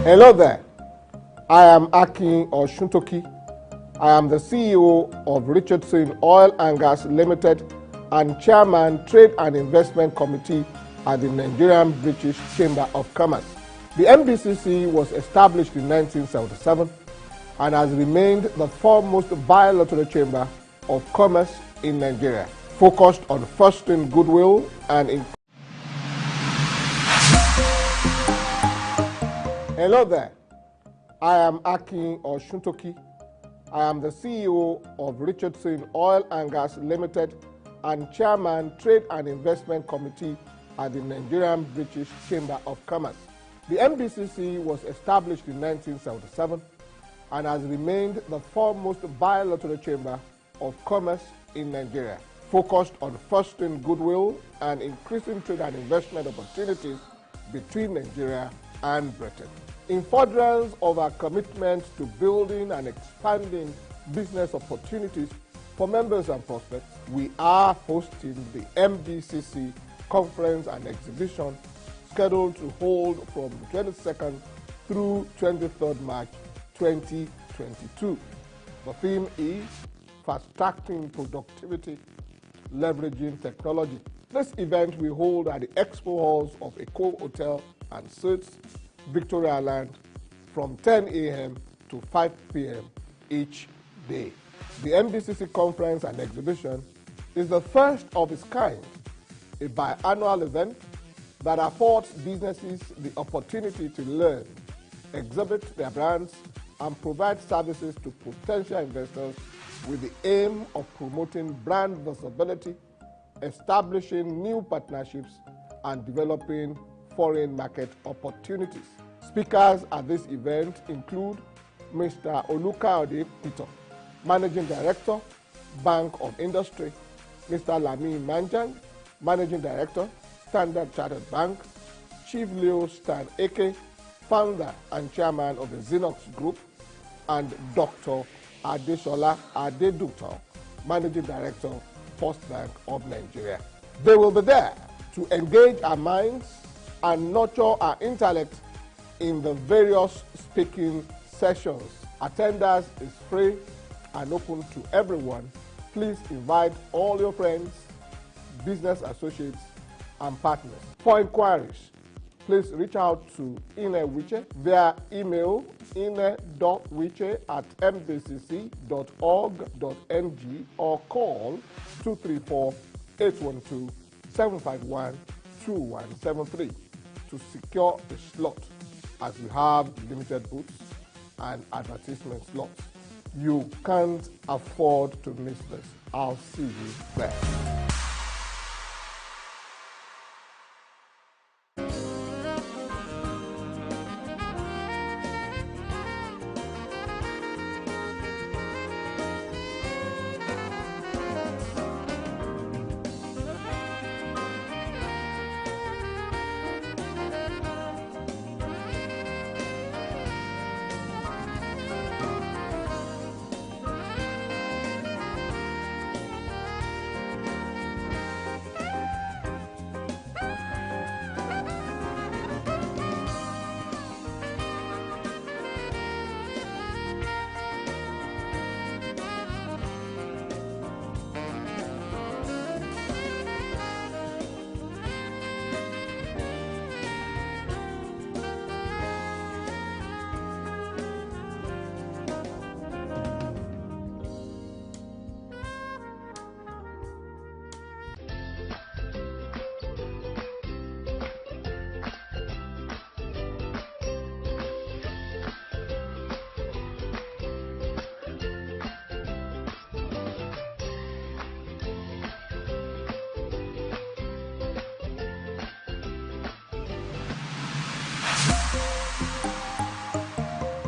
Hello there. I am Akin Oshuntoki. I am the CEO of Richardson Oil and Gas Limited and Chairman Trade and Investment Committee at the Nigerian-British Chamber of Commerce. The NBCC was established in 1977 and has remained the foremost bilateral chamber of commerce in Nigeria, focused on fostering goodwill and Hello there. I am Akin Oshuntoki. I am the CEO of Richardson Oil and Gas Limited and Chairman Trade and Investment Committee at the Nigerian-British Chamber of Commerce. The NBCC was established in 1977 and has remained the foremost bilateral chamber of commerce in Nigeria, focused on fostering goodwill and increasing trade and investment opportunities between Nigeria and Britain. In furtherance of our commitment to building and expanding business opportunities for members and prospects, we are hosting the MBCC Conference and Exhibition scheduled to hold from the 22nd through 23rd March 2022. The theme is Fast-Tracking Productivity, Leveraging Technology. This event will hold at the Expo Halls of Eco Hotel and Suites, Victoria Island, from 10 a.m. to 5 p.m. each day. The MBCC Conference and Exhibition is the first of its kind, a biannual event that affords businesses the opportunity to learn, exhibit their brands, and provide services to potential investors with the aim of promoting brand visibility, establishing new partnerships, and developing foreign market opportunities. Speakers at this event include Mr. Olukayode Peter, Managing Director, Bank of Industry, Mr. Lami Manjang, Managing Director, Standard Chartered Bank, Chief Leo Stan Eke, Founder and Chairman of the Xenox Group, and Dr. Adesola Adeduto, Managing Director, First Bank of Nigeria. They will be there to engage our minds and nurture our intellect in the various speaking sessions. Attendance is free and open to everyone. Please invite all your friends, business associates, and partners. For inquiries, please reach out to Ine Wiche via email ine.wiche@mbcc.org.ng or call 234-812-751-2173 to secure a slot, as we have limited booths and advertisement slots. You can't afford to miss this. I'll see you there.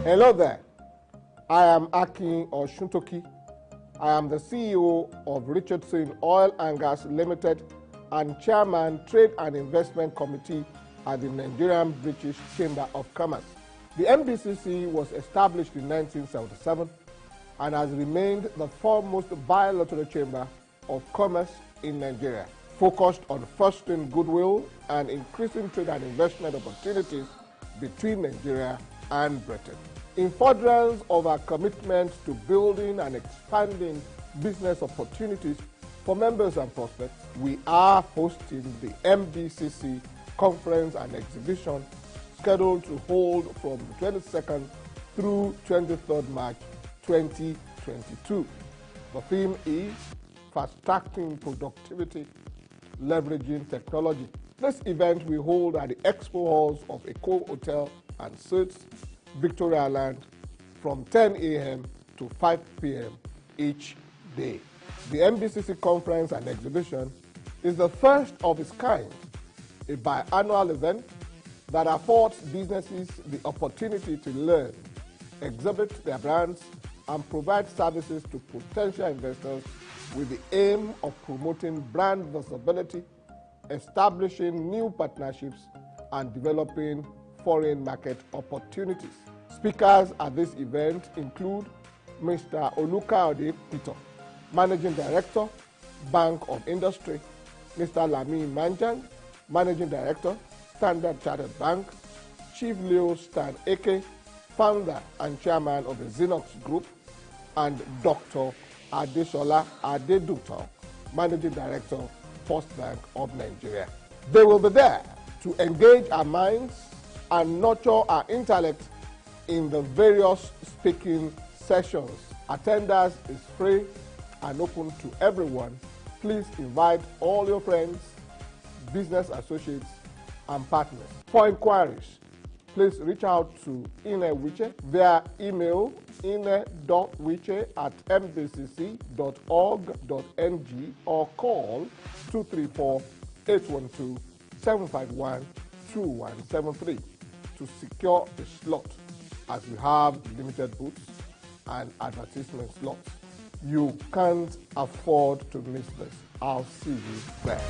Hello there. I am Akin Oshuntoki. I am the CEO of Richardson Oil and Gas Limited and Chairman Trade and Investment Committee at the Nigerian-British Chamber of Commerce. The NBCC was established in 1977 and has remained the foremost bilateral chamber of commerce in Nigeria, focused on fostering goodwill and increasing trade and investment opportunities between Nigeria and Britain. In furtherance of our commitment to building and expanding business opportunities for members and prospects, we are hosting the MBCC Conference and Exhibition scheduled to hold from the 22nd through 23rd March 2022. The theme is Fast-Tracking Productivity, Leveraging Technology. This event will hold at the Expo Halls of Eco Hotel and Suites, Victoria Island, from 10 a.m. to 5 p.m. each day. The MBCC Conference and Exhibition is the first of its kind, a biannual event that affords businesses the opportunity to learn, exhibit their brands, and provide services to potential investors with the aim of promoting brand visibility, establishing new partnerships, and developing foreign market opportunities. Speakers at this event include Mr. Olukayode Peter, Managing Director, Bank of Industry, Mr. Lami Manjang, Managing Director, Standard Chartered Bank, Chief Leo Stan Eke, Founder and Chairman of the Xenox Group, and Dr. Adesola Adeduto, Managing Director, First Bank of Nigeria. They will be there to engage our minds and nurture our intellect in the various speaking sessions. Attendance is free and open to everyone. Please invite all your friends, business associates, and partners. For inquiries, please reach out to Ine Wiche via email ine.wiche@mbcc.org.ng or call 234-812-751-2173 to secure a slot, as we have limited booths and advertisement slots. You can't afford to miss this. I'll see you there.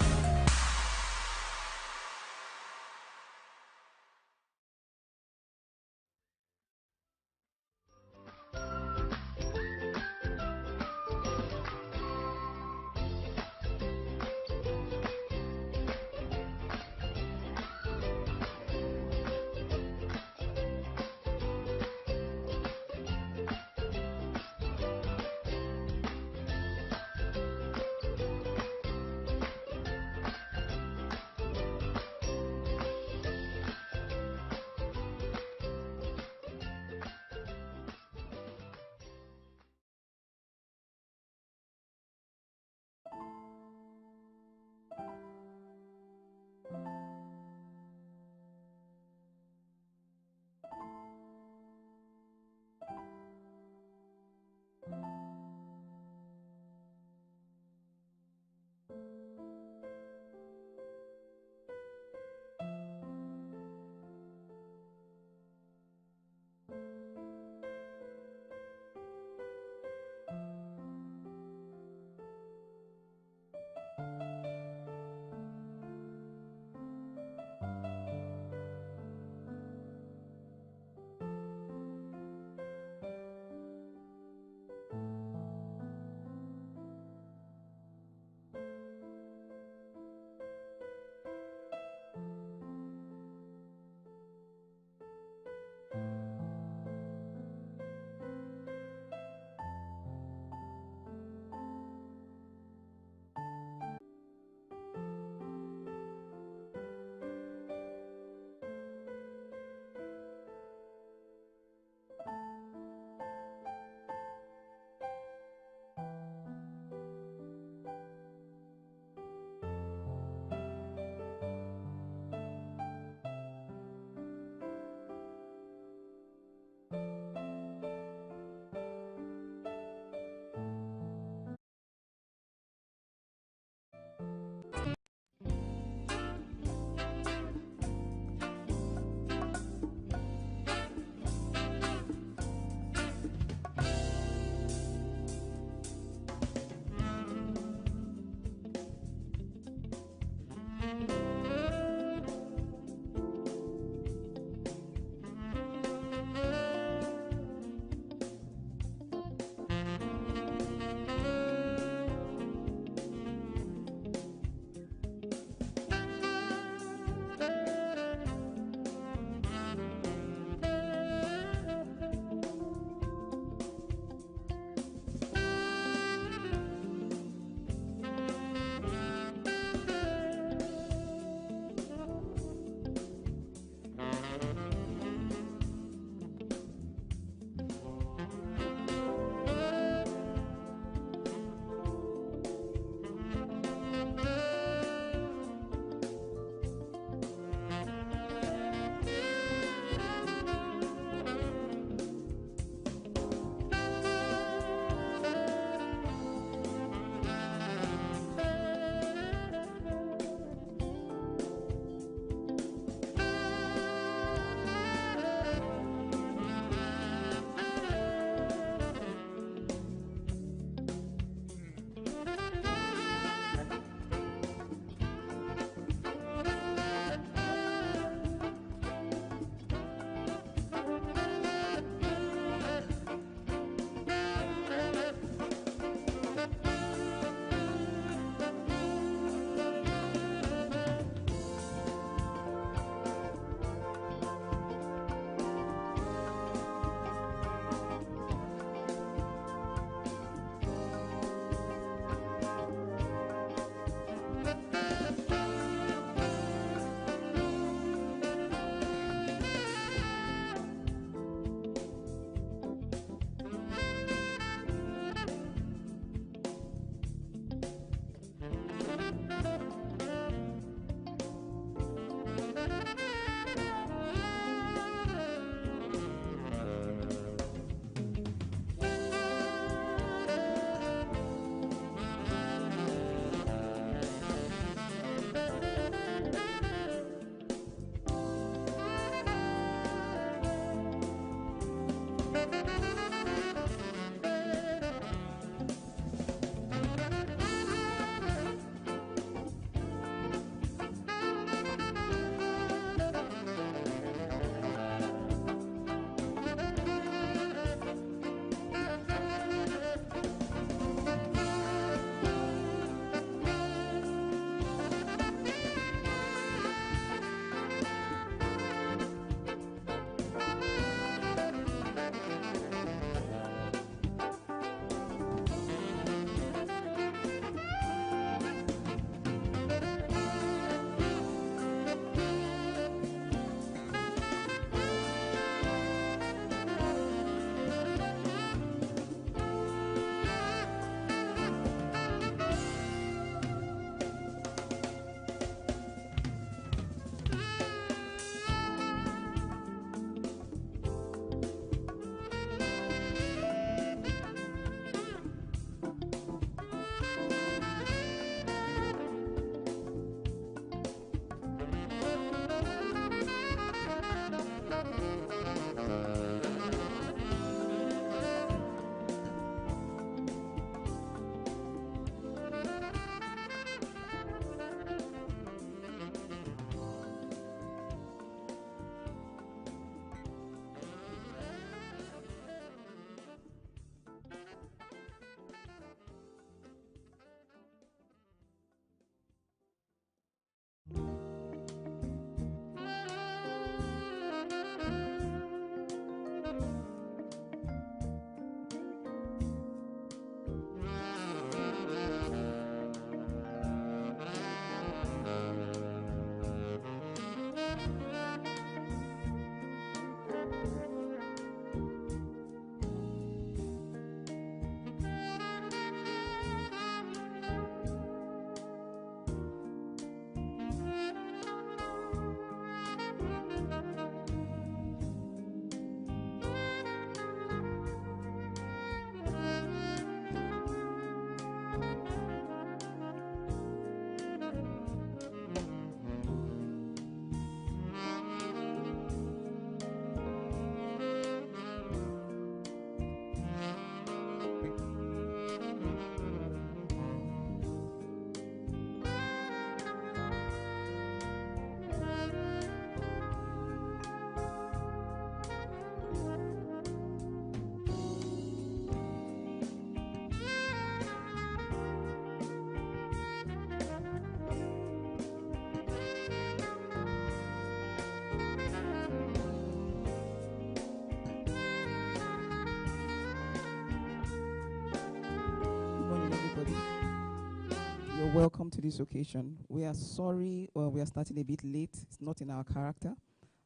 You're welcome to this occasion. We are sorry, we are starting a bit late. It's not in our character.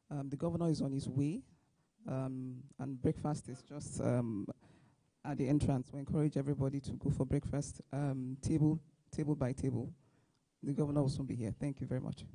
The governor is on his way, and breakfast is just at the entrance. We encourage everybody to go for breakfast, table by table. The governor will soon be here. Thank you very much.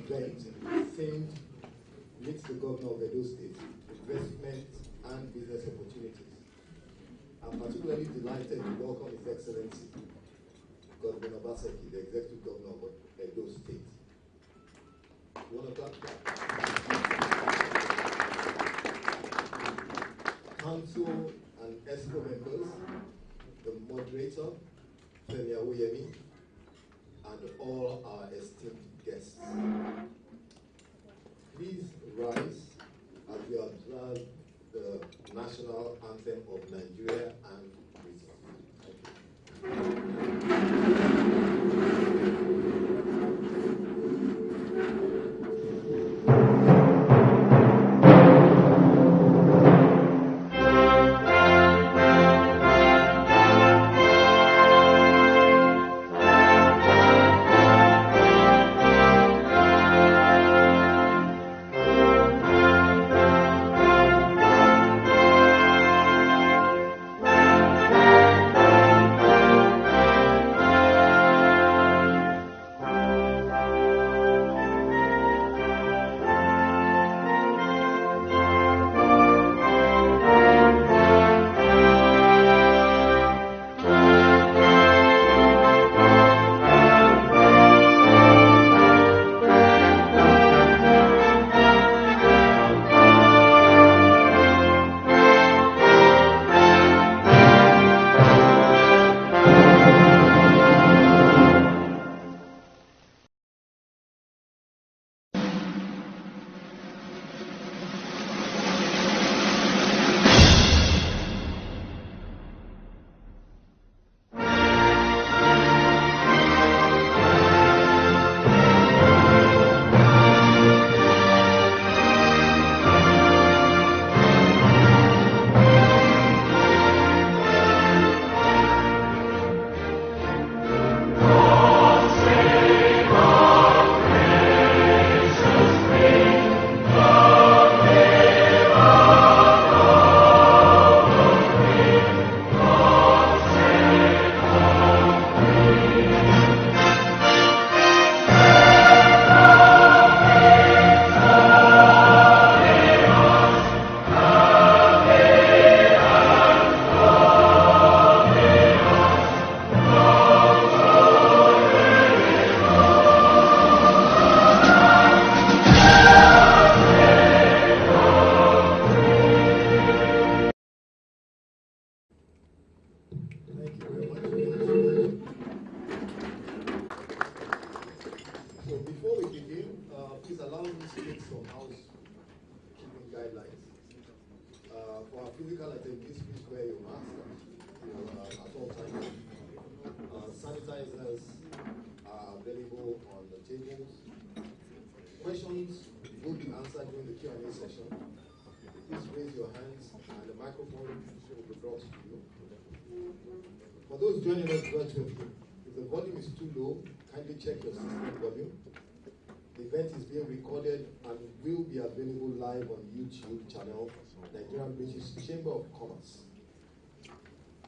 event themed Meet the Governor of Edo State, Investment and Business Opportunities. I'm particularly delighted to welcome His Excellency, Governor Obaseki, the Executive Governor of Edo State. You want to clap? Council and ESCO members, the moderator, Femi Awoyemi, and all our esteemed guests. Please rise as we observe the national anthem of Nigeria and Britain. physical attendees, please wear your mask at all times. Sanitizers are available on the tables. Questions will be answered during the Q&A session. Please raise your hands and the microphone will be brought to you. For those joining us virtually, if the volume is too low, kindly check your system volume. The event is being recorded and will be available live on YouTube channel, Nigerian-British Chamber of Commerce.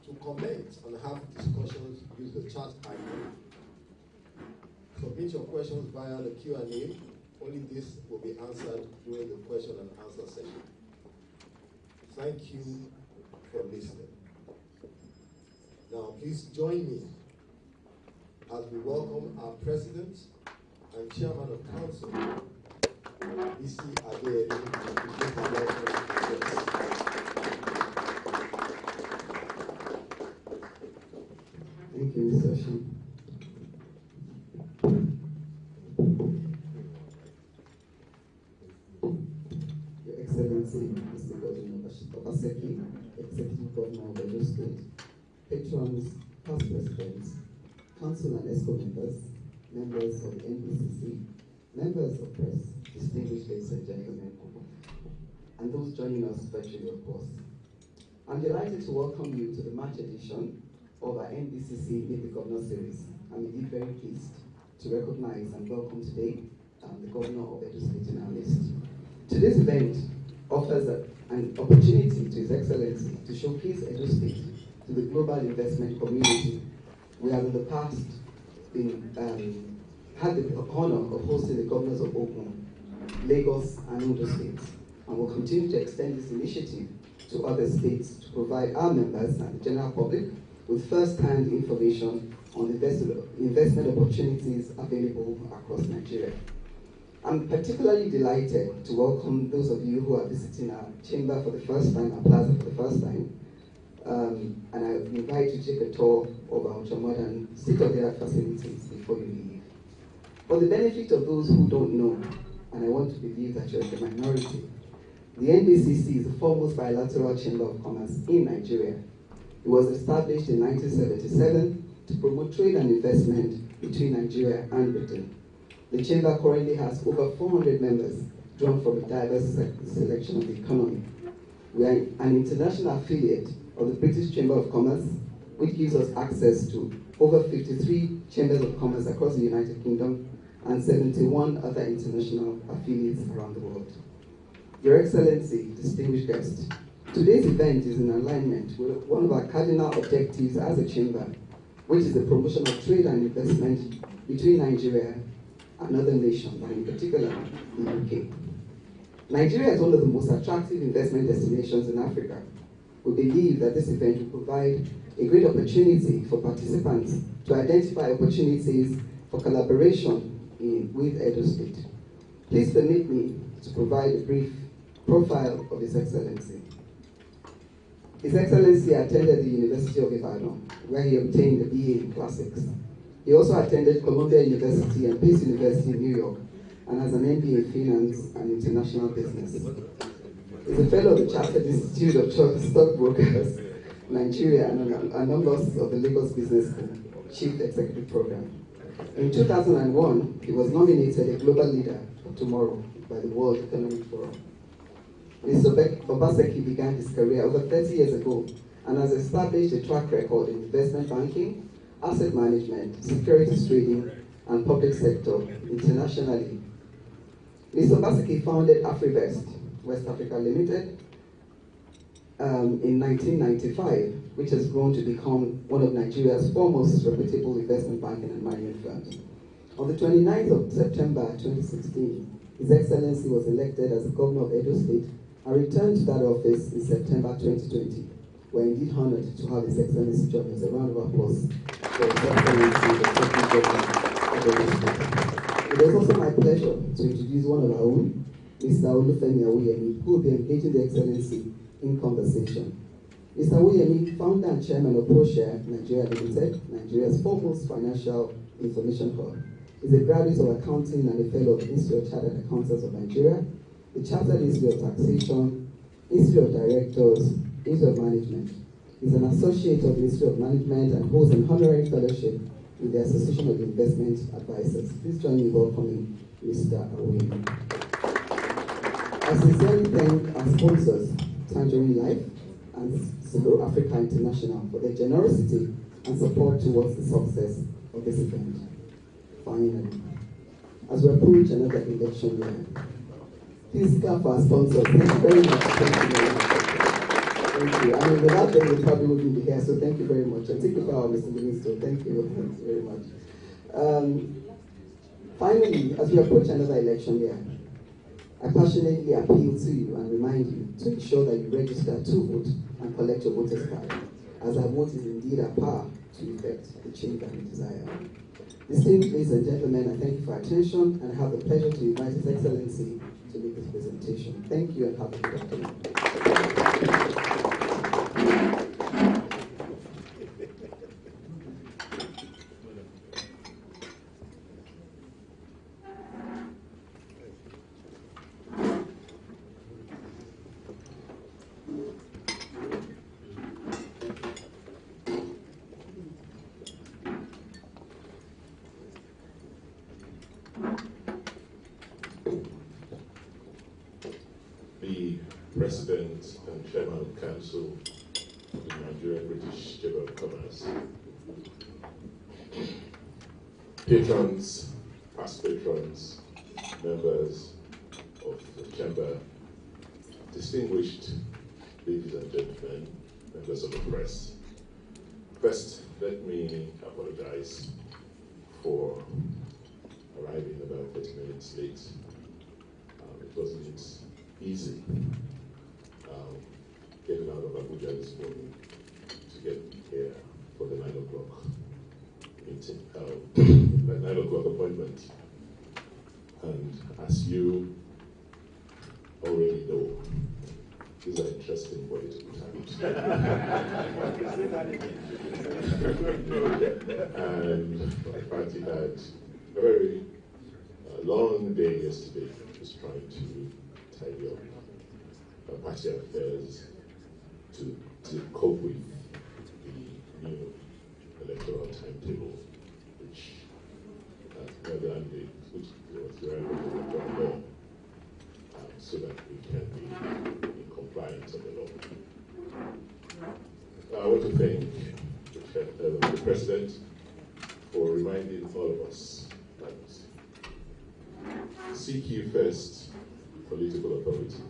To comment and have discussions, use the chat icon. Submit your questions via the Q&A. Only this will be answered during the question and answer session. Thank you for listening. Now, please join me as we welcome our President and Chairman of Council, BC Adeyemi. Thank you, Mr. Shi. Your Excellency, Mr. Governor Obaseki, Executive Governor of Edo State, patrons, past presidents, council and ESCO members, members of the NBCC, members of press, distinguished ladies and gentlemen, and those joining us virtually, of course. I'm delighted to welcome you to the March edition of our NBCC Meet the Governor series. I'm indeed very pleased to recognize and welcome today the Governor of Edo State in our list. Today's event offers an opportunity to His Excellency to showcase Edo State to the global investment community. We have in the past been had the honor of hosting the governors of Ogun, Lagos, and Ondo states, and will continue to extend this initiative to other states to provide our members and the general public with first-hand information on investment opportunities available across Nigeria. I'm particularly delighted to welcome those of you who are visiting our chamber for the first time, our plaza for the first time, and I invite you to take a tour of our ultra-modern state-of-the-art facilities before you leave. For the benefit of those who don't know, and I want to believe that you're the minority, the NBCC is the foremost bilateral chamber of commerce in Nigeria. It was established in 1977 to promote trade and investment between Nigeria and Britain. The chamber currently has over 400 members drawn from a diverse selection of the economy. We are an international affiliate of the British Chamber of Commerce, which gives us access to over 53 chambers of commerce across the United Kingdom and 71 other international affiliates around the world. Your Excellency, distinguished guests, today's event is in alignment with one of our cardinal objectives as a chamber, which is the promotion of trade and investment between Nigeria and other nations, and in particular, the UK. Nigeria is one of the most attractive investment destinations in Africa. We believe that this event will provide a great opportunity for participants to identify opportunities for collaboration with Edo State. Please permit me to provide a brief profile of His Excellency. His Excellency attended the University of Ibadan, where he obtained a BA in Classics. He also attended Columbia University and Pace University in New York, and has an MBA in Finance and International Business. He's a fellow of the Chartered Institute of Stockbrokers, Nigeria, and a member of the Lagos Business School, Chief Executive Program. In 2001, he was nominated a Global Leader for Tomorrow by the World Economic Forum. Mr. Obaseki began his career over 30 years ago and has established a track record in investment banking, asset management, securities trading, and public sector internationally. Mr. Obaseki founded AfriVest, West Africa Limited, in 1995, which has grown to become one of Nigeria's foremost reputable investment banking and management firms. On the 29th of September 2016, His Excellency was elected as the Governor of Edo State and returned to that office in September 2020. We're indeed honored to have His Excellency join us. A round of applause for His Excellency, the Deputy Governor of Edo State. It is also my pleasure to introduce one of our own, Mr. Olufemi Awuyemi, who will be engaging the Excellency in conversation. Mr. Awuyemi, founder and chairman of ProShare Nigeria Limited, Nigeria's foremost financial information hub, is a graduate of accounting and a fellow of the Institute of Chartered Accountants of Nigeria, the Chartered Institute of Taxation, Institute of Directors, Institute of Management. He's an associate of the Institute of Management and holds an honorary fellowship with the Association of Investment Advisors. Please join me in welcoming Mr. Awuyemi. I sincerely thank our sponsors, Tangerine Life and Sulu Africa International, for their generosity and support towards the success of this event. Finally, as we approach another election year, please clap for our sponsors. Thank you very much. Thank you very much. Thank you. I mean, without them, we probably wouldn't be here, so thank you very much. And take the power, Mr. Minister. Thank you. Thank you very much. Finally, as we approach another election year, I passionately appeal to you and remind you to ensure that you register to vote and collect your voter's card, as our vote is indeed our power to effect the change that we desire. Distinguished ladies and gentlemen, I thank you for your attention and I have the pleasure to invite His Excellency to make this presentation. Thank you and have a good afternoon. The President and Chairman of Council of the Nigerian-British Chamber of Commerce, patrons, past patrons, members of the Chamber, distinguished ladies and gentlemen, members of the press. First, let me apologize for arriving about 30 minutes late. It wasn't easy getting out of Abuja this morning to get here for the 9 o'clock meeting, the 9 o'clock appointment. And as you already know, these are interesting political times. And the party had a very long day yesterday, just trying to tidy up party affairs to cope with the new electoral timetable, which which was the electoral law, so that we can be in compliance of the law. I want to thank the President for reminding all of us that seek ye first political authority,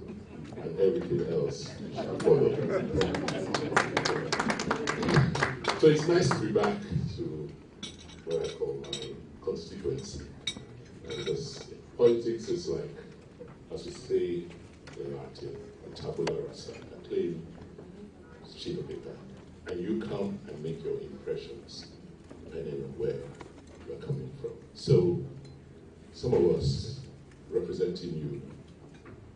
and everything else shall follow. So it's nice to be back to what I call my constituency, because politics is like, as we say in Latin, a tabula rasa, a plain sheet of paper, and you come and make your impressions depending on where you're coming from. So some of us representing you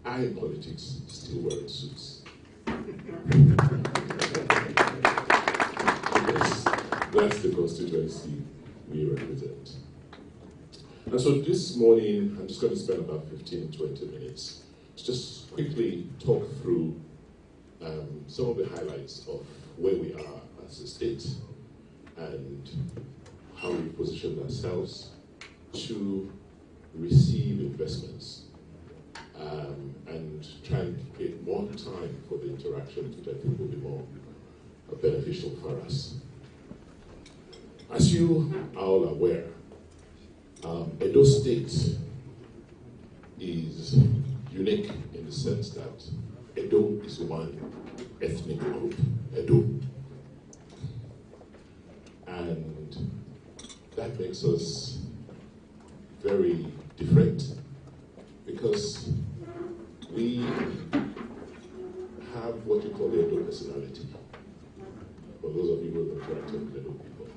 are in politics still wearing suits. That's the constituency we represent. And so this morning, I'm just going to spend about 15, 20 minutes to just quickly talk through some of the highlights of where we are as a state and how we position ourselves to receive investments and try and create more time for the interactions, which I think will be more beneficial for us. As you are all aware, Edo State is unique in the sense that Edo is one ethnic group, Edo. And that makes us very different because we have what you call the Edo personality, for those of you who have interacted with Edo people.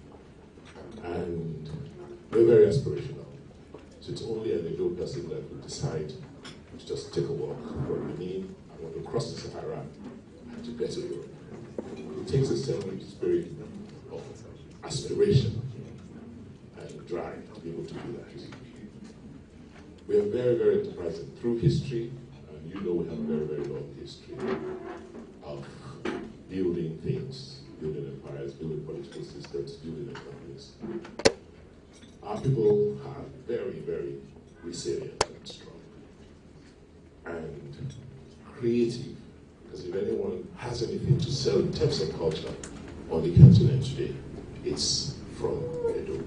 And we're very aspirational. So it's only an Edo person that will decide to just take a walk from Benin. I want to cross the Sahara and to get to Europe. It takes a certain spirit of aspiration and drive to be able to do that. We are very, very enterprising through history, and you know we have a very, very long history of building things, building empires, building political systems, building economies. Our people are very, very resilient and strong and creative, because if anyone has anything to sell in terms of culture on the continent today, it's from Edo.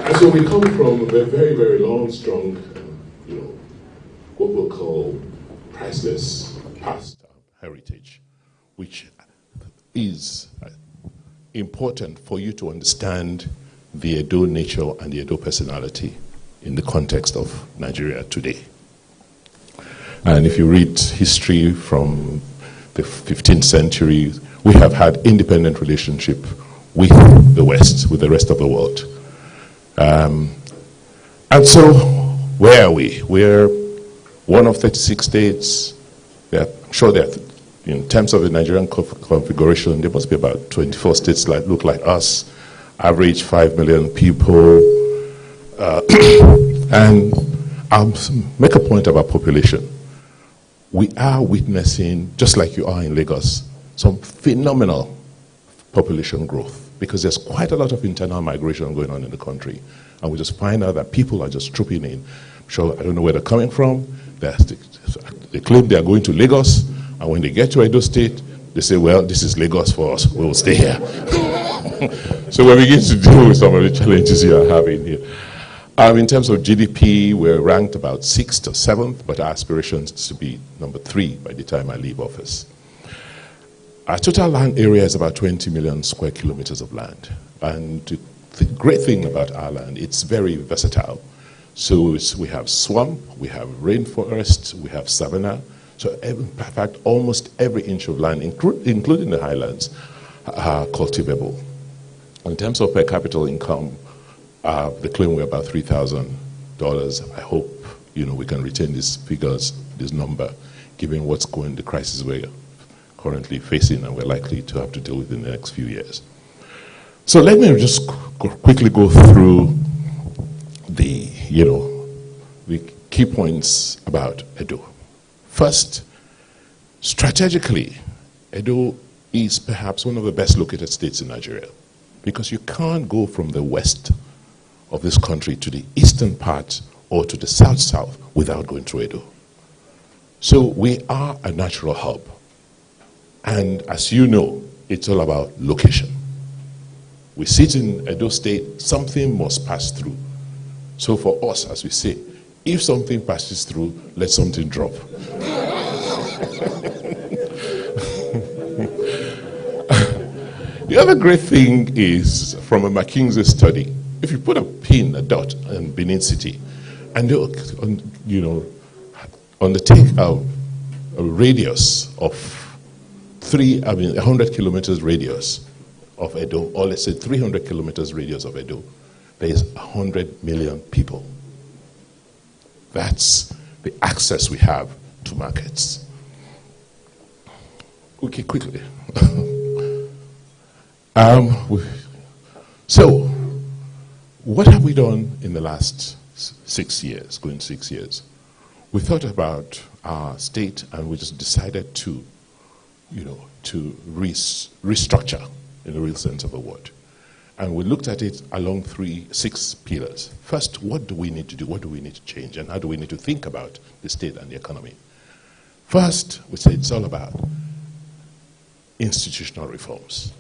And so we come from a very, very long, strong, what we'll call priceless past heritage, which is important for you to understand the Edo nature and the Edo personality in the context of Nigeria today. And if you read history from the 15th century, we have had independent relationship with the West, with the rest of the world. And so, where are we? We're one of 36 states. I'm sure that in terms of the Nigerian configuration, there must be about 24 states that look like us, average 5 million people. And I'll make a point about population. We are witnessing, just like you are in Lagos, some phenomenal population growth, because there's quite a lot of internal migration going on in the country. And we just find out that people are just trooping in. I don't know where they're coming from. They claim they are going to Lagos, and when they get to Edo State, they say, well, this is Lagos for us. We will stay here. So we begin to deal with some of the challenges you are having here. In terms of GDP, we're ranked about 6th or 7th, but our aspiration is to be number 3 by the time I leave office. Our total land area is about 20 million square kilometers of land. And great thing about our land. It's very versatile. So we have swamp, we have rainforest, we have savanna. So in fact, almost every inch of land, including the highlands, are cultivable. In terms of per capita income, they claim we're about $3,000. I hope we can retain these figures, this number, given what's going, the crisis we're currently facing and we're likely to have to deal with in the next few years. So let me just quickly go through the key points about Edo. First, strategically, Edo is perhaps one of the best located states in Nigeria, because you can't go from the west of this country to the eastern part or to the south-south without going through Edo. So we are a natural hub. And as you know, it's all about location. We sit in Edo State, something must pass through. So for us, as we say, if something passes through, let something drop. The other great thing is, from a McKinsey study, if you put a pin, a dot in Benin City, and undertake a radius of 100 kilometers radius of Edo, or let's say 300 kilometers radius of Edo, there is 100 million people. That's the access we have to markets. Okay, quickly. So, what have we done in the last 6 years, going 6 years? We thought about our state and we just decided to restructure in the real sense of the word. And we looked at it along 6 pillars. First, what do we need to do? What do we need to change? And how do we need to think about the state and the economy? First, we said it's all about institutional reforms.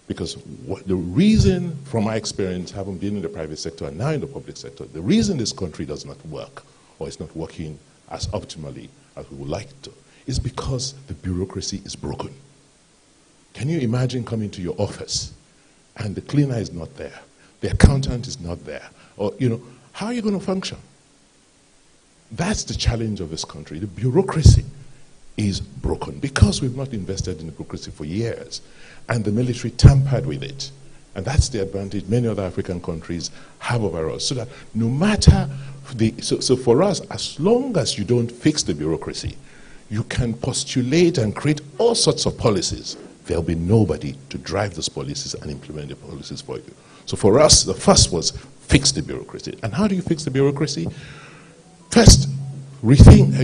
Because the reason, from my experience, having been in the private sector and now in the public sector, the reason this country does not work, or is not working as optimally as we would like to, is because the bureaucracy is broken. Can you imagine coming to your office and the cleaner is not there, the accountant is not there, or, how are you going to function? That's the challenge of this country. The bureaucracy is broken because we've not invested in the bureaucracy for years, and the military tampered with it. And that's the advantage many other African countries have over us. So that no matter so for us, as long as you don't fix the bureaucracy, you can postulate and create all sorts of policies. There'll be nobody to drive those policies and implement the policies for you. So for us, the first was fix the bureaucracy. And how do you fix the bureaucracy? First, rethink,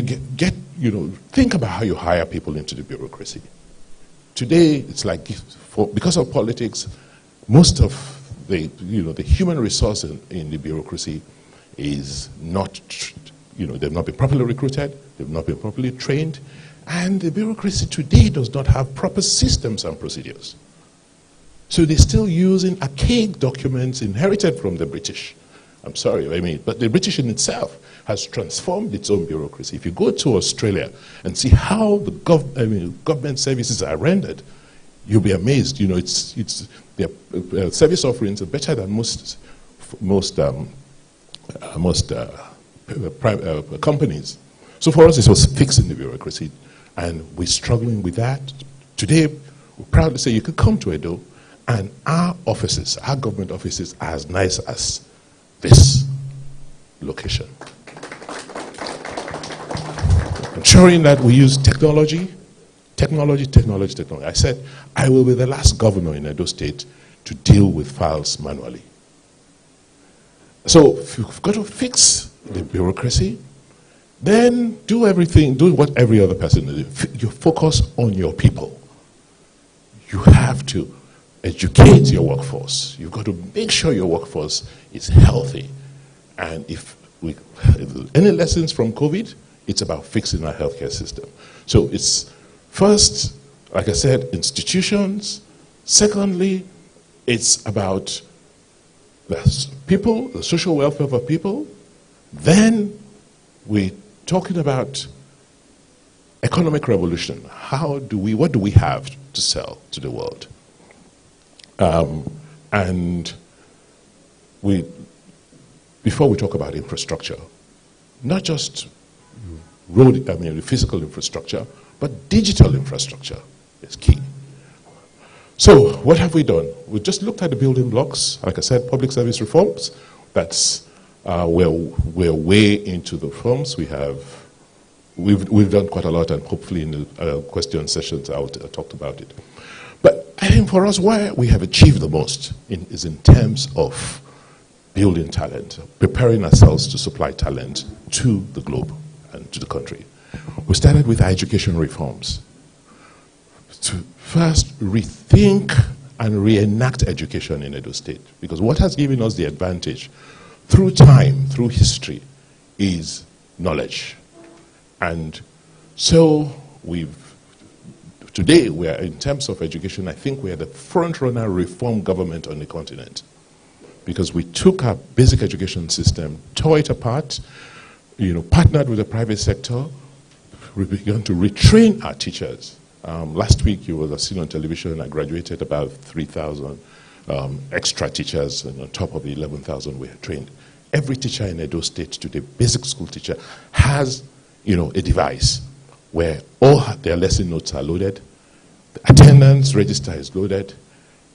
think about how you hire people into the bureaucracy. Today, it's like, because of politics, most of the human resource in the bureaucracy is not, they've not been properly recruited, they've not been properly trained, and the bureaucracy today does not have proper systems and procedures. So they're still using archaic documents inherited from the British. I'm sorry, but the British in itself has transformed its own bureaucracy. If you go to Australia and see how the government services are rendered, you'll be amazed. Their service offerings are better than most companies. So for us, it was fixing the bureaucracy, and we're struggling with that. Today, we're proud to say you can come to Edo, and our offices, our government offices, are as nice as this location. Ensuring that we use technology. I said, I will be the last governor in Edo State to deal with files manually. So if you've got to fix the bureaucracy, then do what every other person does. You focus on your people. You have to educate your workforce. You've got to make sure your workforce is healthy. And if any lessons from COVID, it's about fixing our healthcare system. So it's first, like I said, institutions. Secondly, it's about the people, the social welfare of our people. Then we're talking about economic revolution. What do we have to sell to the world? And before we talk about infrastructure, not just physical infrastructure, but digital infrastructure is key. So what have we done? We just looked at the building blocks. Like I said, public service reforms. That's we're way into the reforms. We've done quite a lot, and hopefully in the question sessions I'll talk about it. But I think for us, where we have achieved the most is in terms of building talent, preparing ourselves to supply talent to the globe and to the country. We started with education reforms to first rethink and reenact education in Edo State, because what has given us the advantage through time, through history, is knowledge. And so today, we are, in terms of education, I think we are the front-runner reform government on the continent, because we took our basic education system, tore it apart, partnered with the private sector. We began to retrain our teachers. Last week, you will have seen on television, I graduated about 3,000 extra teachers, and on top of the 11,000 we had trained. Every teacher in Edo State today, basic school teacher, has a device where all their lesson notes are loaded, the attendance register is loaded,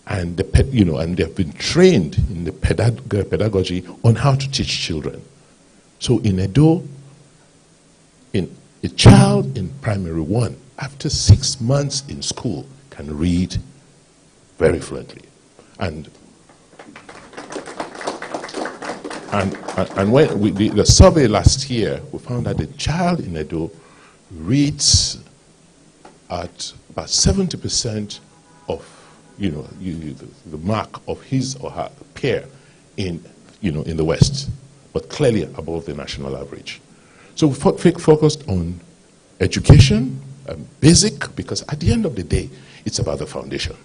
and and they've been trained in the pedagogy on how to teach children. So in Edo, a child in primary 1, after 6 months in school, can read very fluently. And when the survey last year, we found that the child in Edo reads at about 70% of the mark of his or her peer in the West, but clearly above the national average. So we focused on education, basic, because at the end of the day, it's about the foundation.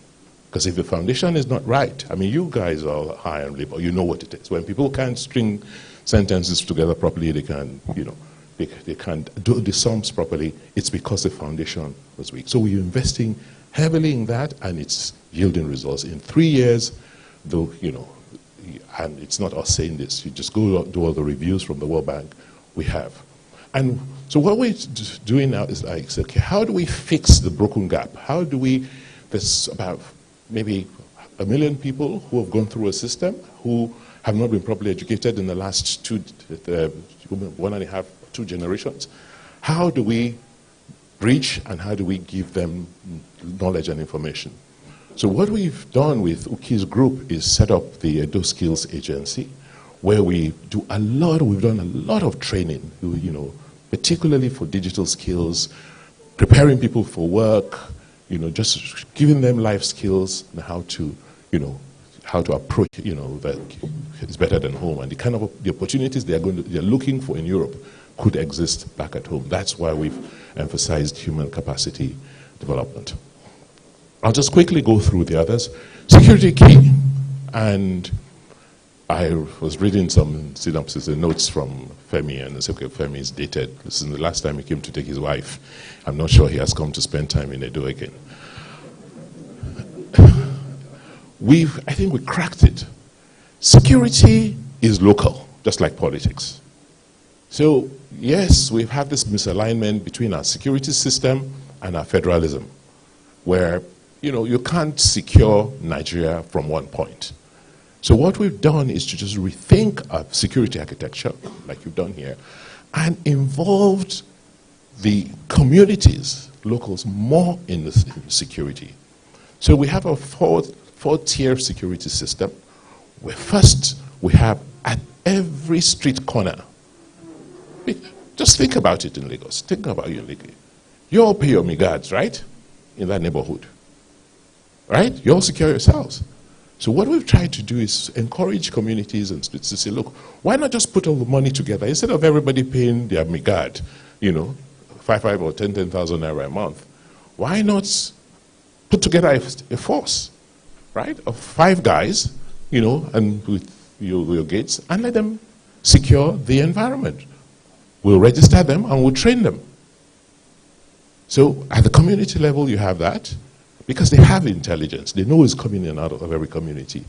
Because if the foundation is not right, you guys are high on labor, you know what it is. When people can't string sentences together properly, they can't do the sums properly, it's because the foundation was weak. So we're investing heavily in that, and it's yielding results. In 3 years, though, and it's not us saying this, you just go do all the reviews from the World Bank, we have. And so what we're doing now is like, okay, how do we fix the broken gap? How do we, there's about maybe 1 million people who have gone through a system who have not been properly educated in the last 1.5, 2 generations. How do we bridge, and how do we give them knowledge and information? So what we've done with Uki's group is set up the Edo Skills Agency, where we've done a lot of training, particularly for digital skills, preparing people for work, just giving them life skills and how to approach, that is better than home, and the opportunities they're looking for in Europe could exist back at home. That's why we've emphasized human capacity development. I'll just quickly go through the others. Security key, and I was reading some synopses and notes from Femi, and I said, okay, Femi is dated. This is the last time he came to take his wife. I'm not sure he has come to spend time in Edo again. I think we cracked it. Security is local, just like politics. So, yes, we've had this misalignment between our security system and our federalism, where, you can't secure Nigeria from one point. So what we've done is to just rethink our security architecture, like you've done here, and involved the communities, locals, more in the security. So we have a four-tier security system, where first we have at every street corner. Just think about it in Lagos. Think about you in Lagos. You all pay your guards, right? In that neighborhood. Right? You all secure yourselves. So what we've tried to do is encourage communities and to say, look, why not just put all the money together? Instead of everybody paying their guard, 5 or 10,000 naira a month, why not put together a force, right, of 5 guys, and with your gates, and let them secure the environment. We'll register them and we'll train them. So at the community level, you have that. because they have intelligence. They know who's coming in and out of every community.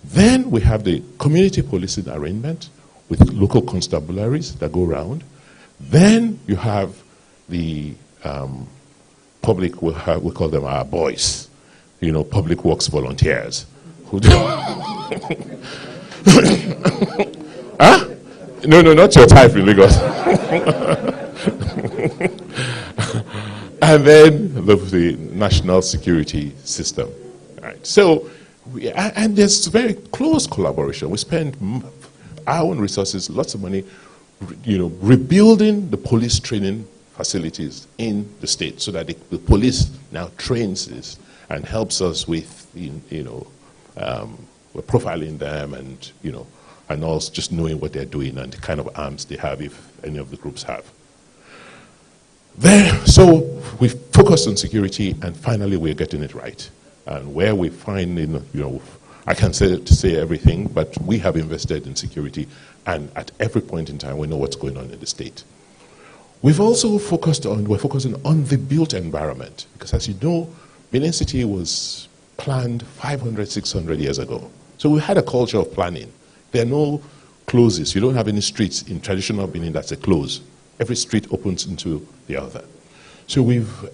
Then we have the community policing arrangement with local constabularies that go around. Then you have the public, we call them our boys, public works volunteers. Who do huh? No, not your type in Lagos. And then the national security system. Right. So, and there's very close collaboration. We spend our own resources, lots of money, rebuilding the police training facilities in the state so that the police now trains this and helps us with, profiling them and, and also just knowing what they're doing and the kind of arms they have, if any of the groups have. So we focused on security, and finally we're getting it right. And where we find, I can't say everything, but we have invested in security, and at every point in time we know what's going on in the state. We're focusing on the built environment, because as you know, Benin City was planned 500, 600 years ago. So we had a culture of planning. There are no closes. You don't have any streets in traditional Benin that's a close. Every street opens into the other. So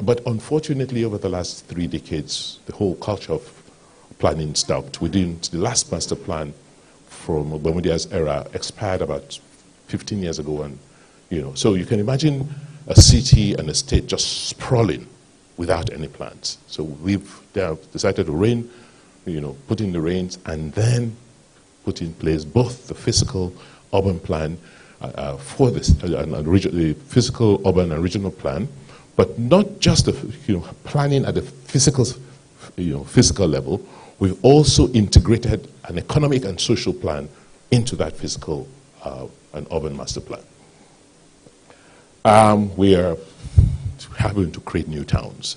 but unfortunately over the last 3 decades, the whole culture of planning stopped. The last master plan from Obamudia's era expired about 15 years ago, and so you can imagine a city and a state just sprawling without any plans. So we've decided to put in the reins and then put in place both the physical urban plan for this, the physical urban and regional plan, but not just the planning at the physical level. We've also integrated an economic and social plan into that physical and urban master plan. We are having to create new towns.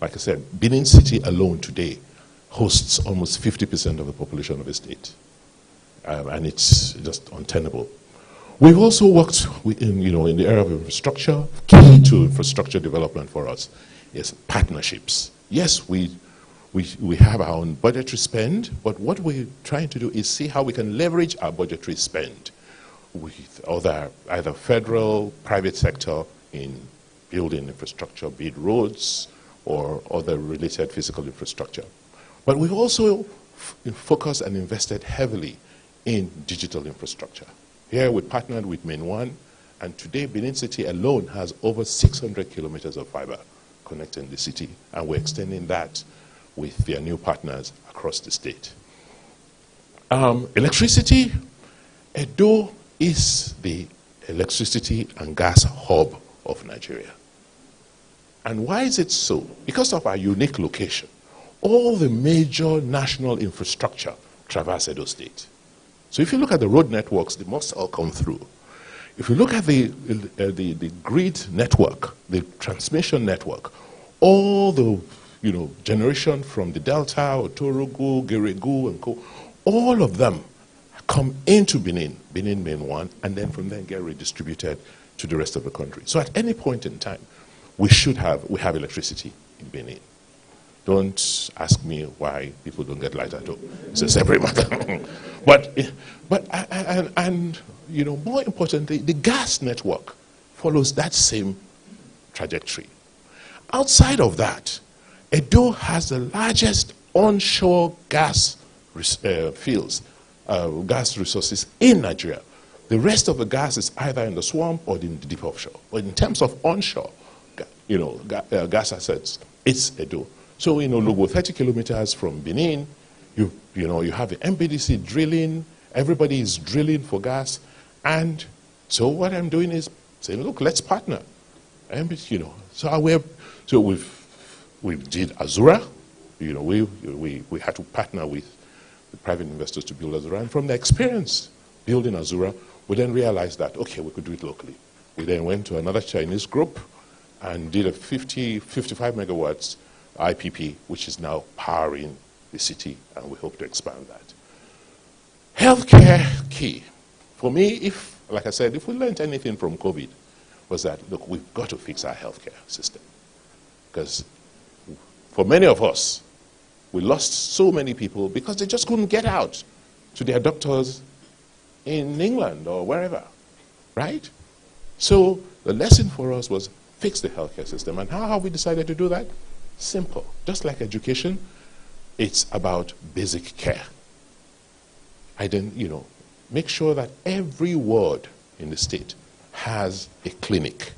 Like I said, Benin City alone today hosts almost 50% of the population of the state, and it's just untenable. We've also worked in the area of infrastructure. Key to infrastructure development for us is partnerships. Yes, we have our own budgetary spend, but what we're trying to do is see how we can leverage our budgetary spend with either federal, private sector in building infrastructure, be it roads or other related physical infrastructure. But we've also focused and invested heavily in digital infrastructure. Here we partnered with Main One, and today Benin City alone has over 600 kilometers of fiber connecting the city, and we're extending that with their new partners across the state. Electricity, Edo is the electricity and gas hub of Nigeria. And why is it so? Because of our unique location. All the major national infrastructure traverse Edo State. So if you look at the road networks, they must all come through. If you look at the grid network, the transmission network, all the generation from the Delta, Otorogu, Geregu, and Co, all of them come into Benin Main One, and then from there get redistributed to the rest of the country. So at any point in time, we have electricity in Benin. Don't ask me why people don't get light at home. It's a separate matter. but more importantly, the gas network follows that same trajectory. Outside of that, Edo has the largest onshore gas fields, gas resources in Nigeria. The rest of the gas is either in the swamp or in the deep offshore. But in terms of onshore, gas assets, it's Edo. So Logo, 30 kilometers from Benin, you have the MPDC drilling. Everybody is drilling for gas, and so what I'm doing is saying, look, let's partner. So we did Azura. We had to partner with the private investors to build Azura, and from the experience building Azura, we then realized that okay, we could do it locally. We then went to another Chinese group and did a 55 megawatts IPP, which is now powering the city, and we hope to expand that. Healthcare key. For me, like I said, if we learned anything from COVID, was that, look, we've got to fix our healthcare system. Because for many of us, we lost so many people because they just couldn't get out to their doctors in England or wherever, right? So the lesson for us was fix the healthcare system. And how have we decided to do that? Simple. Just like education, it's about basic care. Make sure that every ward in the state has a clinic.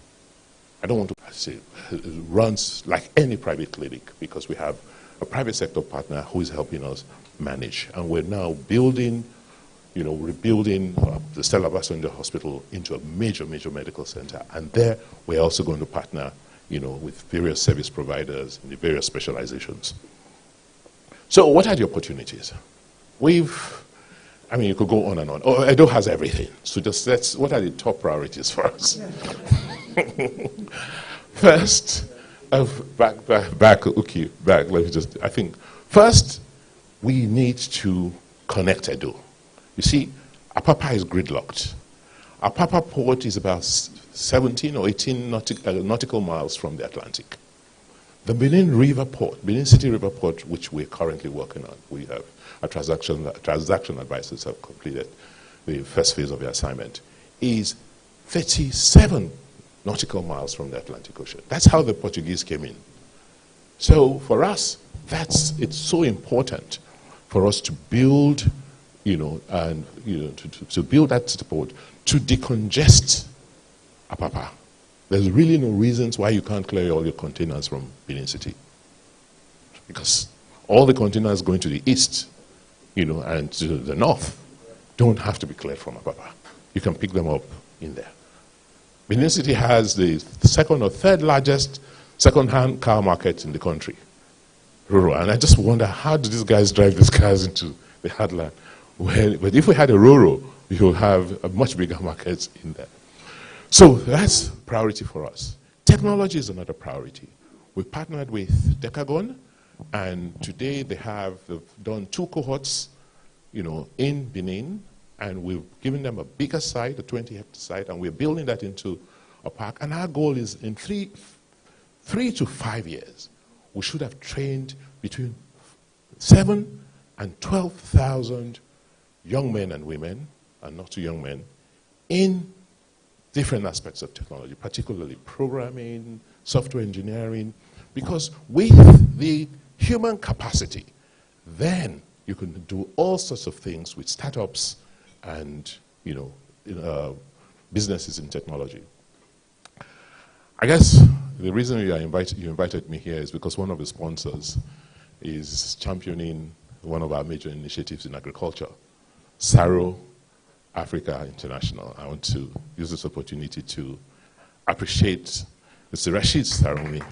I don't want to say it runs like any private clinic, because we have a private sector partner who is helping us manage. And we're now rebuilding the Stella Obasanjo Hospital into a major, major medical center. And there we're also going to partner, with various service providers in the various specializations. So what are the opportunities? You could go on and on. Oh, Edo has everything. So what are the top priorities for us? First, first, we need to connect Edo. You see, Apapa is gridlocked. Apapa port is about 17 or 18 nautical miles from the Atlantic. The Benin City River Port, which we're currently working on, we have our transaction advisors have completed the first phase of the assignment, is 37 nautical miles from the Atlantic Ocean. That's how the Portuguese came in. So for us, it's so important for us to build, to build that port to decongest Apapa. There's really no reasons why you can't clear all your containers from Benin City, because all the containers going to the east, and to the north don't have to be cleared from Apapa. You can pick them up in there. Benin City has the second or third largest second-hand car market in the country, rural. And I just wonder, how do these guys drive these cars into the heartland? But if we had a rural, we would have a much bigger market in there. So that's priority for us. Technology is another priority. We partnered with Decagon, and today they've done 2 cohorts, in Benin, and we've given them a bigger site, a 20-hectare site, and we're building that into a park. And our goal is in 3 to 5 years, we should have trained between 7,000 and 12,000 young men and women, and not too young men, in different aspects of technology, particularly programming, software engineering, because with the human capacity, then you can do all sorts of things with startups and businesses in technology. I guess the reason you invited me here is because one of the sponsors is championing one of our major initiatives in agriculture, SARO Africa International. I want to use this opportunity to appreciate Mr. Rashid Sarumi,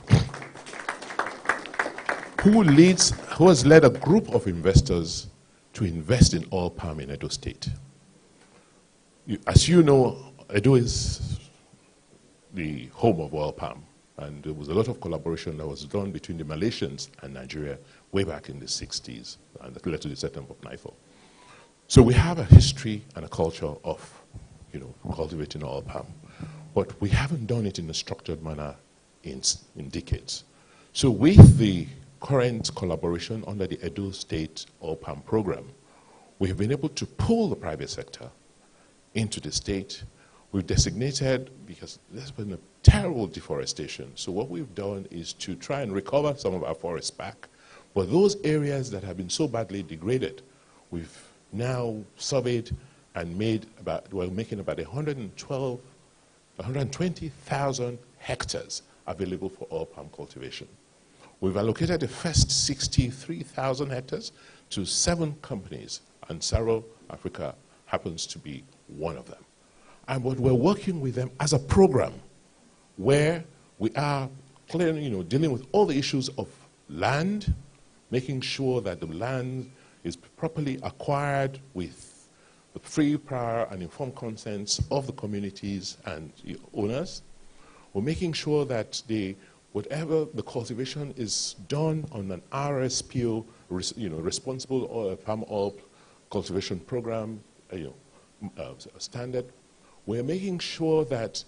who has led a group of investors to invest in oil palm in Edo State. As you know, Edo is the home of oil palm, and there was a lot of collaboration that was done between the Malaysians and Nigeria way back in the 60s, and that led to the settlement of NIFO. So we have a history and a culture of, cultivating oil palm, but we haven't done it in a structured manner in decades. So with the current collaboration under the Edo State Oil Palm Program, we have been able to pull the private sector into the state. We've designated, because there's been a terrible deforestation, so what we've done is to try and recover some of our forests back. But those areas that have been so badly degraded, we've now surveyed and we're making about 120,000 hectares available for oil palm cultivation. We've allocated the first 63,000 hectares to 7 companies, and SARO Africa happens to be one of them. And what we're working with them as a program where we are clearly, dealing with all the issues of land, making sure that the land is properly acquired with the free, prior, and informed consents of the communities and the owners. We're making sure that whatever the cultivation is done on an RSPO, responsible palm oil cultivation program, standard. We're making sure that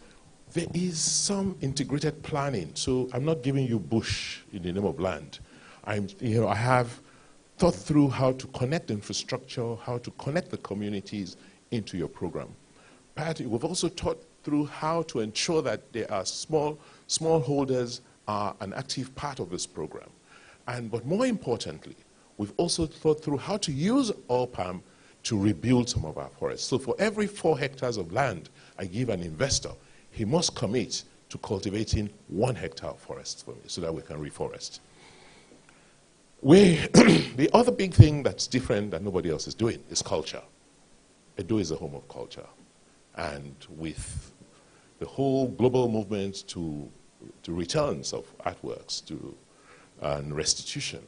there is some integrated planning. So I'm not giving you bush in the name of land. I have thought through how to connect infrastructure, how to connect the communities into your program. We've also thought through how to ensure that there are smallholders are an active part of this program. But more importantly, we've also thought through how to use oil palm to rebuild some of our forests. So for every 4 hectares of land I give an investor, he must commit to cultivating 1 hectare of forest for me so that we can reforest. The other big thing that's different that nobody else is doing is culture. Edo is a home of culture. And with the whole global movement to returns of artworks and restitution,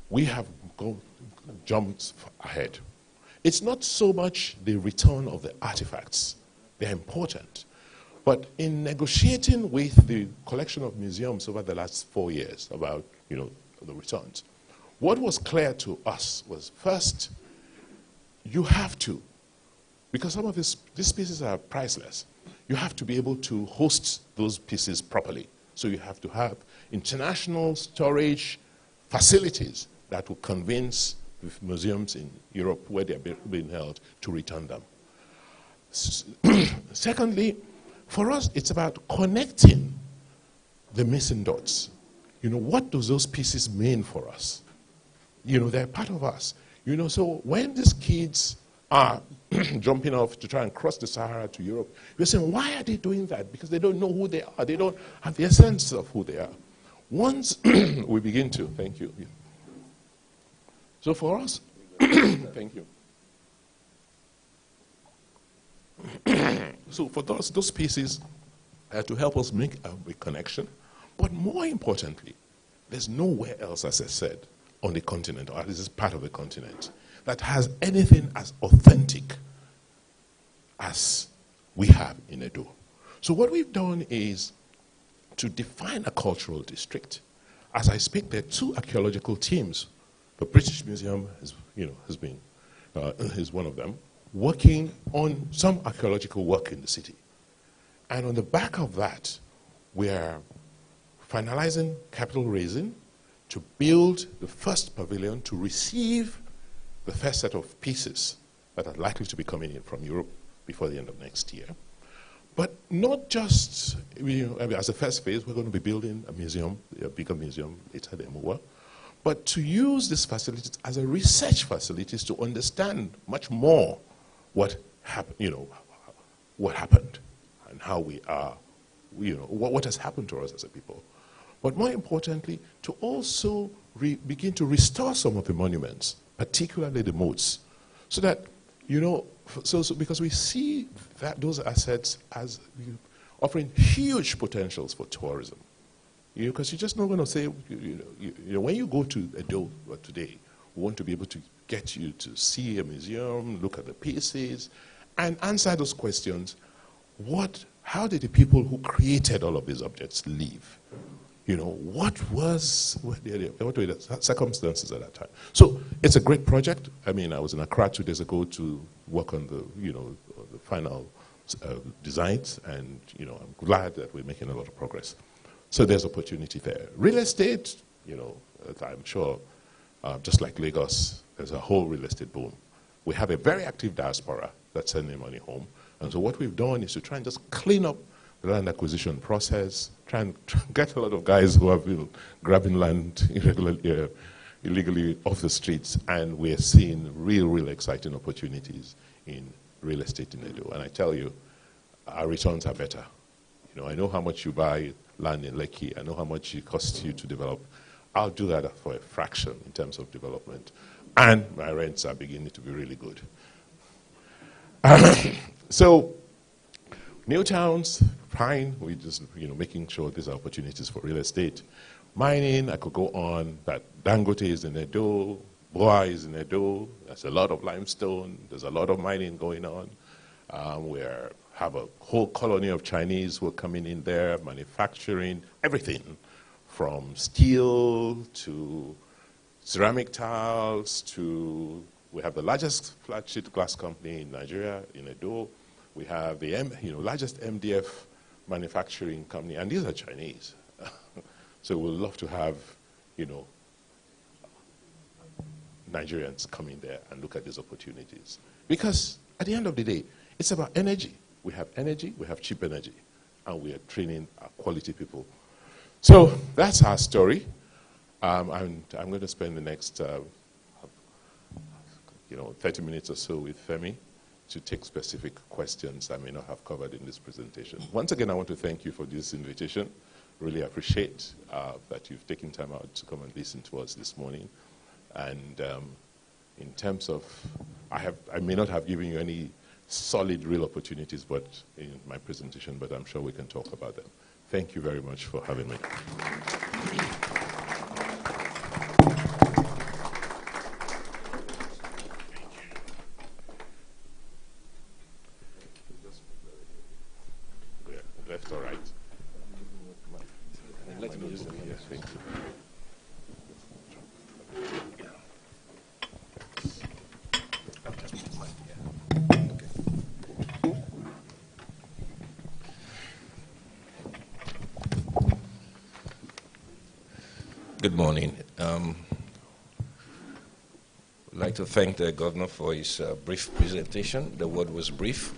we have jumped ahead. It's not so much the return of the artifacts. They're important. But in negotiating with the collection of museums over the last 4 years about, the returns, what was clear to us was, first, you have to, because some of these pieces are priceless, you have to be able to host those pieces properly. So you have to have international storage facilities that will convince museums in Europe where they're being held to return them. Secondly, for us, it's about connecting the missing dots. What do those pieces mean for us? They're part of us. So when these kids are jumping off to try and cross the Sahara to Europe, you're saying, why are they doing that? Because they don't know who they are. They don't have the essence of who they are. Once we begin to, thank you. So for us, thank you. So for those pieces to help us make a connection, but more importantly, there's nowhere else, as I said, on the continent, or this is part of the continent, that has anything as authentic as we have in Edo. So what we've done is to define a cultural district. As I speak, there are 2 archaeological teams. The British Museum is one of them, working on some archaeological work in the city. And on the back of that, we are finalizing capital raising to build the first pavilion to receive the first set of pieces that are likely to be coming in from Europe before the end of next year. But not just, as a first phase, we're going to be building a museum, a bigger museum later than we were, but to use these facilities as a research facilities to understand much more what happened, and how we are, what has happened to us as a people. But more importantly, to also begin to restore some of the monuments, particularly the moats, so that, because we see that those assets as offering huge potentials for tourism. Because you're just not going to say, when you go to Edo today, we want to be able to get you to see a museum, look at the pieces, and answer those questions. How did the people who created all of these objects live? What were the circumstances at that time? So it's a great project. I was in Accra 2 days ago to work on the final designs, and I'm glad that we're making a lot of progress. So there's opportunity there. Real estate, I'm sure, just like Lagos, there's a whole real estate boom. We have a very active diaspora that's sending money home. And so what we've done is to try and just clean up the land acquisition process, try and get a lot of guys who have been grabbing land illegally off the streets, and we're seeing real exciting opportunities in real estate in Edo. And I tell you, our returns are better. I know how much you buy land in Lekki. I know how much it costs you to develop. I'll do that for a fraction in terms of development. And my rents are beginning to be really good. So, new towns, fine. We're just making sure there's opportunities for real estate. Mining, I could go on, but Dangote is in Edo, Boa is in Edo. There's a lot of limestone. There's a lot of mining going on. We have a whole colony of Chinese who are coming in there, manufacturing everything from steel to ceramic tiles to, we have the largest flat sheet glass company in Nigeria, in Edo. We have the largest MDF manufacturing company, and these are Chinese. So we'd love to have, Nigerians come in there and look at these opportunities. Because at the end of the day, it's about energy. We have energy, we have cheap energy, and we are training our quality people. So that's our story. I'm going to spend the next 30 minutes or so with Femi to take specific questions I may not have covered in this presentation. Once again, I want to thank you for this invitation. Really appreciate that you've taken time out to come and listen to us this morning. And in terms of, I may not have given you any solid real opportunities but in my presentation, but I'm sure we can talk about them. Thank you very much for having me. Left or right? Let me use them here. Thank you. Good morning. I'd like to thank the governor for his brief presentation. The word was brief.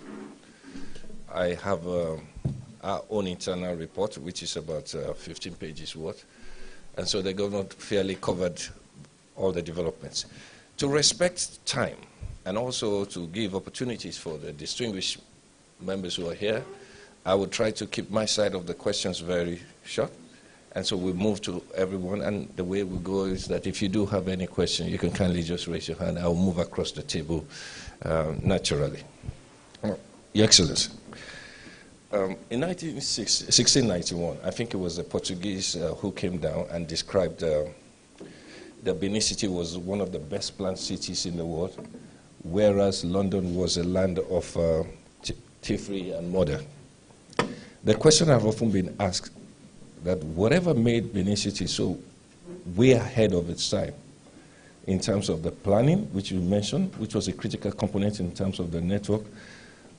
I have our own internal report, which is about 15 pages worth. And so the governor fairly covered all the developments. To respect time and also to give opportunities for the distinguished members who are here, I will try to keep my side of the questions very short. And so we move to everyone, and the way we go is that if you do have any question, you can kindly just raise your hand. I'll move across the table naturally. Your Excellency, in 1691, I think it was the Portuguese who came down and described the Benin City was one of the best planned cities in the world, whereas London was a land of thievery and murder. The question I've often been asked, that whatever made Benin City so way ahead of its time in terms of the planning, which you mentioned, which was a critical component in terms of the network,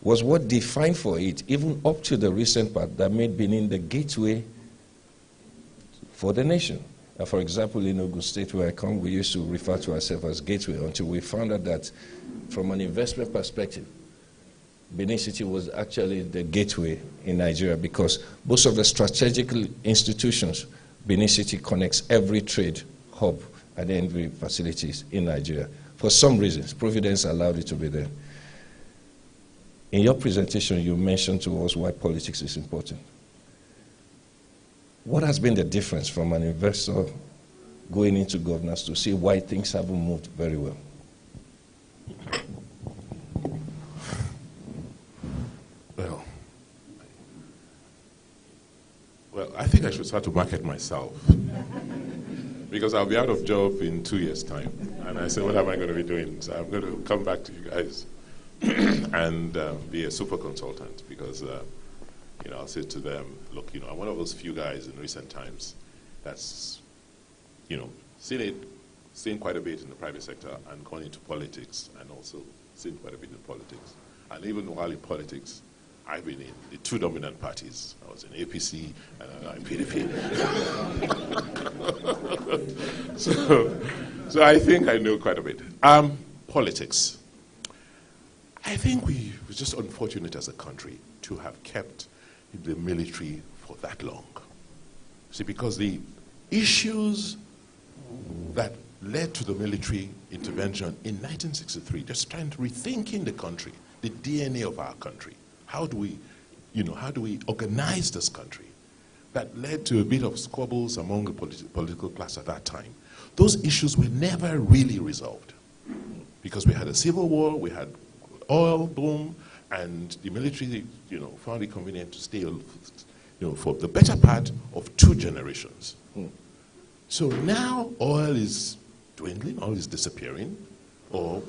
was what defined for it, even up to the recent part, that made Benin the gateway for the nation. For example, in Ogun State, where I come, we used to refer to ourselves as gateway until we found out that from an investment perspective, Benin City was actually the gateway in Nigeria because most of the strategic institutions, Benin City connects every trade hub and every facilities in Nigeria. For some reasons, Providence allowed it to be there. In your presentation, you mentioned to us why politics is important. What has been the difference from an investor going into governance to see why things haven't moved very well? Well, I think I should start to market myself because I'll be out of job in 2 years' time. And I said, what am I going to be doing? So I'm going to come back to you guys and be a super consultant because, I'll say to them, look, I'm one of those few guys in recent times that's, seen quite a bit in the private sector and gone into politics and also seen quite a bit in politics. And even while in politics, I've been in the two dominant parties. I was in APC and I'm now in PDP. so I think I know quite a bit. Politics. I think we were just unfortunate as a country to have kept the military for that long. See, because the issues that led to the military intervention in 1963, just trying to rethinking the country, the DNA of our country. How do we organize this country? That led to a bit of squabbles among the political class at that time. Those issues were never really resolved because we had a civil war, we had oil boom, and the military, found it convenient to stay, for the better part of 2 generations. So now oil is dwindling, oil is disappearing, or,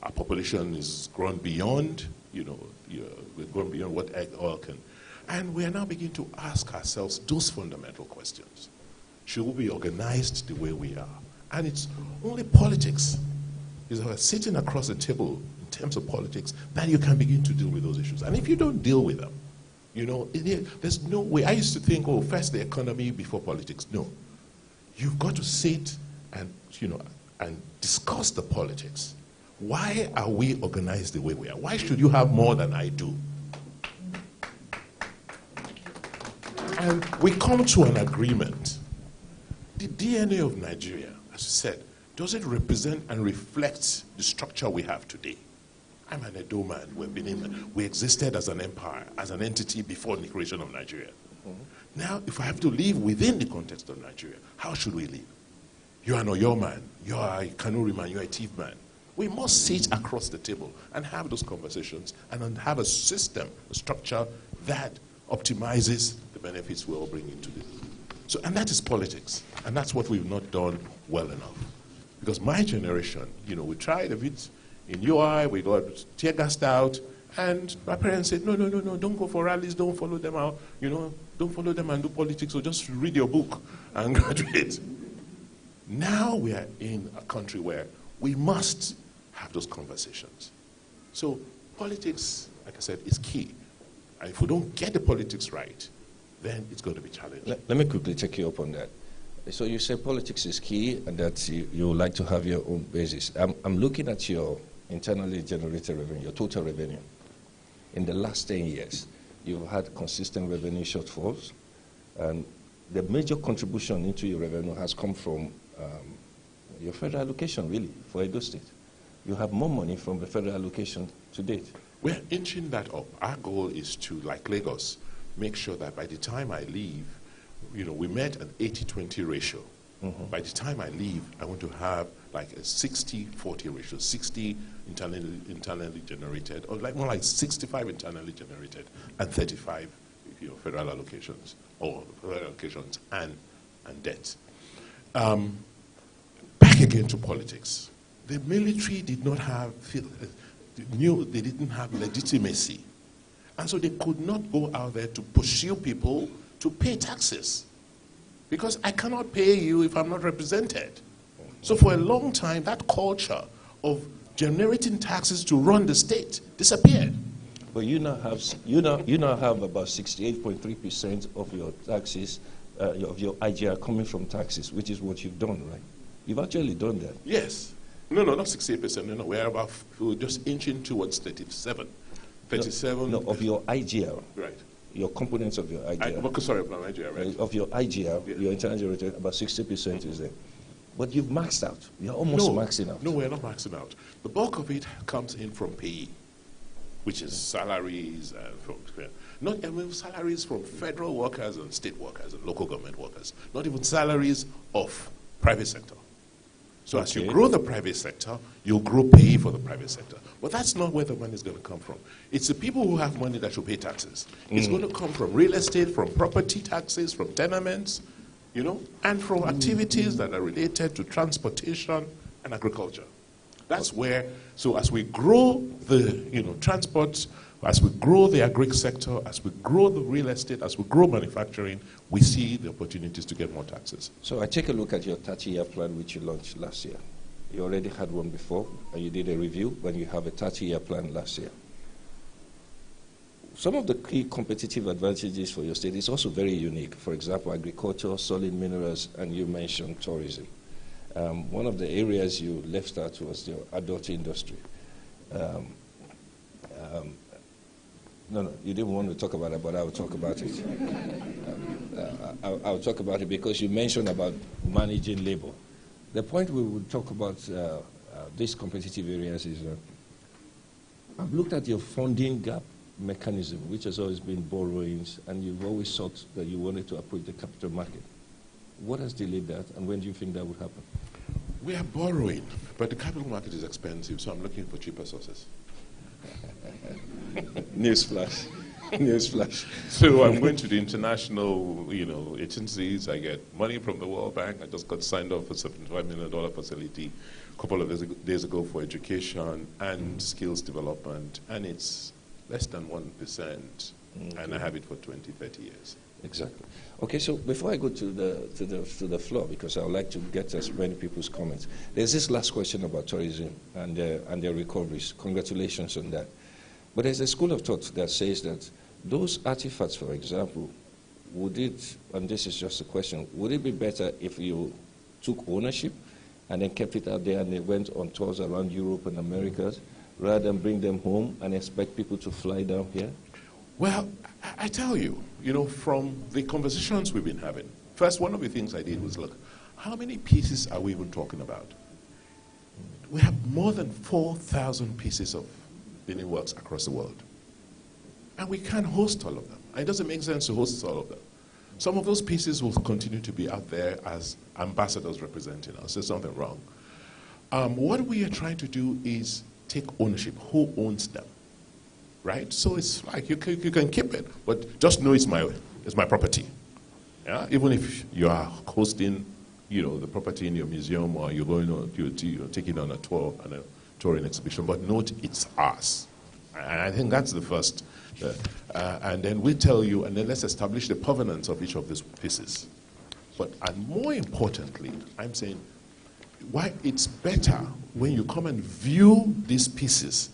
our population is grown beyond, we've gone beyond what oil can. And we are now beginning to ask ourselves those fundamental questions. Should we be organized the way we are? And it's only politics. It's sitting across the table in terms of politics that you can begin to deal with those issues. And if you don't deal with them, there's no way. I used to think, first the economy before politics. No. You've got to sit and, and discuss the politics. Why are we organized the way we are? Why should you have more than I do? And we come to an agreement. The DNA of Nigeria, as you said, does it represent and reflect the structure we have today? I'm an Edo man. We existed as an empire, as an entity before the creation of Nigeria. Now, if I have to live within the context of Nigeria, how should we live? You are an Oyo man, you are a Kanuri man, you are a Tiv man. We must sit across the table and have those conversations and have a system, a structure that optimizes the benefits we all bring into this. So, and that is politics. And that's what we've not done well enough. Because my generation, we tried a bit in UI, we got tear gassed out, and my parents said, no, don't go for rallies, don't follow them out, don't follow them and do politics, or just read your book and graduate. Now we are in a country where we must have those conversations. So politics, like I said, is key. And if we don't get the politics right, then it's going to be challenging. Let me quickly take you up on that. So you say politics is key and that you would like to have your own basis. I'm looking at your internally generated revenue, your total revenue. In the last 10 years, you've had consistent revenue shortfalls, and the major contribution into your revenue has come from your federal allocation, really, for Edo State. You have more money from the federal allocation to date. We're inching that up. Our goal is to, like Lagos, make sure that by the time I leave, we met an 80-20 ratio. By the time I leave, I want to have like a 60-40 ratio, 60 internally generated, or more like 65 internally generated, and 35 federal allocations, or federal allocations and debt. Back again to politics. The military did not have, they didn't have legitimacy. And so they could not go out there to pursue people to pay taxes. Because I cannot pay you if I'm not represented. So for a long time, that culture of generating taxes to run the state disappeared. But you now have about 68.3% of your taxes, of your IGR coming from taxes, which is what you've done, right? You've actually done that. Yes. No, not 68%. No, we're just inching towards 37. 37. No, of your IGR. Right. Your components of your IGR. Sorry, from IGR, right? Of your IGR, yeah. Your internal generated, about 60% is there. But you've maxed out. You're almost maxing out. No, we're not maxing out. The bulk of it comes in from payee, which is salaries not even salaries from federal workers and state workers and local government workers, not even salaries of private sector. So as you grow the private sector, you'll grow pay for the private sector. But that's not where the money is going to come from. It's the people who have money that should pay taxes. It's going to come from real estate, from property taxes, from tenements, and from activities that are related to transportation and agriculture. That's where, so as we grow the transport, as we grow the agri sector, as we grow the real estate, as we grow manufacturing, we see the opportunities to get more taxes. So I take a look at your 30-year plan, which you launched last year. You already had one before, and you did a review when you have a 30-year plan last year. Some of the key competitive advantages for your state is also very unique. For example, agriculture, solid minerals, and you mentioned tourism. One of the areas you left out was the adult industry. No, you didn't want to talk about it, but I will talk about it. I'll talk about it because you mentioned about managing labor. The point we will talk about these competitive areas is I've looked at your funding gap mechanism, which has always been borrowings, and you've always thought that you wanted to approach the capital market. What has delayed that, and when do you think that would happen? We are borrowing, but the capital market is expensive, so I'm looking for cheaper sources. Newsflash. Newsflash. So I'm going to the international, agencies. I get money from the World Bank. I just got signed off for $75 million facility a couple of days ago for education and skills development, and it's less than 1%, and I have it for 20, 30 years. Exactly. Okay, so before I go to the floor, because I would like to get as many people's comments, there's this last question about tourism and their recoveries. Congratulations on that. But there's a school of thought that says that those artifacts, for example, would it, and this is just a question, would it be better if you took ownership and then kept it out there, and they went on tours around Europe and Americas, rather than bring them home and expect people to fly down here? Well, I tell you, from the conversations we've been having, first, one of the things I did was look, how many pieces are we even talking about? We have more than 4,000 pieces of building works across the world. And we can't host all of them. It doesn't make sense to host all of them. Some of those pieces will continue to be out there as ambassadors representing us. There's nothing wrong. What we are trying to do is take ownership. Who owns them? Right? So it's like you can keep it, but just know it's my property. Yeah? Even if you are hosting, the property in your museum, or you're going on, you're taking on a tour and a touring exhibition, but note it's ours. And I think that's the first. And then we tell you, and then let's establish the provenance of each of these pieces. And more importantly, I'm saying why it's better when you come and view these pieces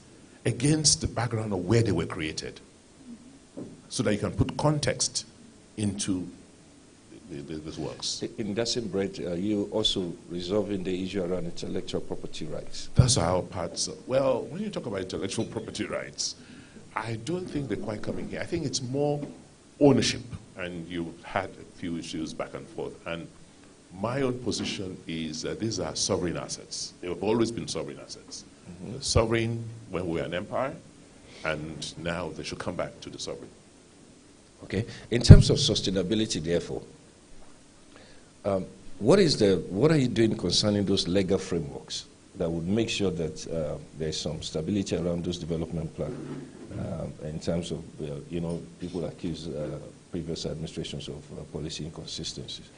against the background of where they were created, so that you can put context into these works. In that same breath, you also resolving the issue around intellectual property rights. That's our part. Well, when you talk about intellectual property rights, I don't think they're quite coming here. I think it's more ownership, and you had a few issues back and forth. And my own position is that these are sovereign assets. They have always been sovereign assets. Mm-hmm. Sovereign when we were an empire, and now they should come back to the sovereign. Okay. In terms of sustainability, therefore, what are you doing concerning those legal frameworks that would make sure that there's some stability around those development plans in terms of, people accuse previous administrations of policy inconsistencies?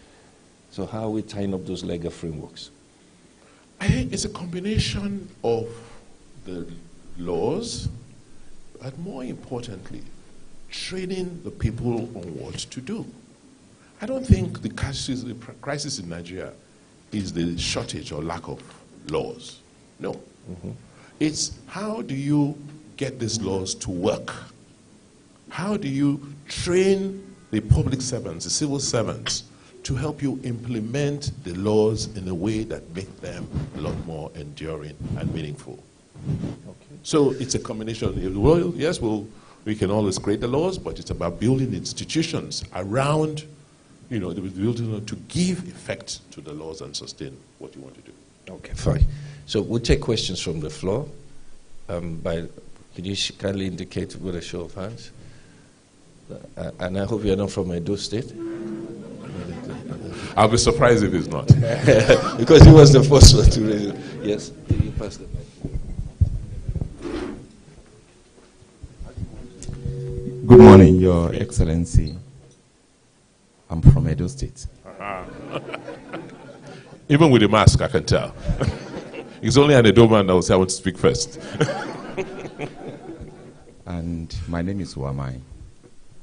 So how are we tying up those legal frameworks? I think it's a combination of the laws, but more importantly, training the people on what to do. I don't think the crisis in Nigeria is the shortage or lack of laws. No. Mm-hmm. It's how do you get these laws to work? How do you train the public servants, the civil servants, to help you implement the laws in a way that make them a lot more enduring and meaningful? Okay. So it's a combination. Well, yes, we can always create the laws, but it's about building institutions around, to give effect to the laws and sustain what you want to do. Okay, fine. So we'll take questions from the floor. Can you kindly indicate with a show of hands? And I hope you're not from Edo State. I'll be surprised if it's not. Because he was the first one to raise it. Yes, you pass the mic. Good morning, Your Excellency. I'm from Edo State. Even with the mask, I can tell. It's only an Edo man that will say I want to speak first. And my name is Uwamai.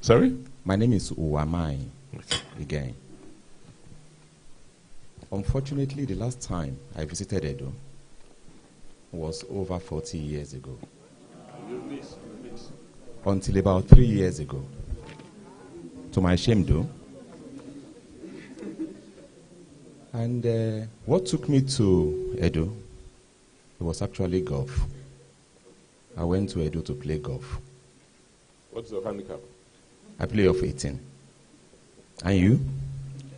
Sorry? My name is Uwamai again. Unfortunately, the last time I visited Edo was over 40 years ago. Until about 3 years ago. To my shame, though. And what took me to Edo, it was actually golf. I went to Edo to play golf. What's your handicap? I play off 18. And you?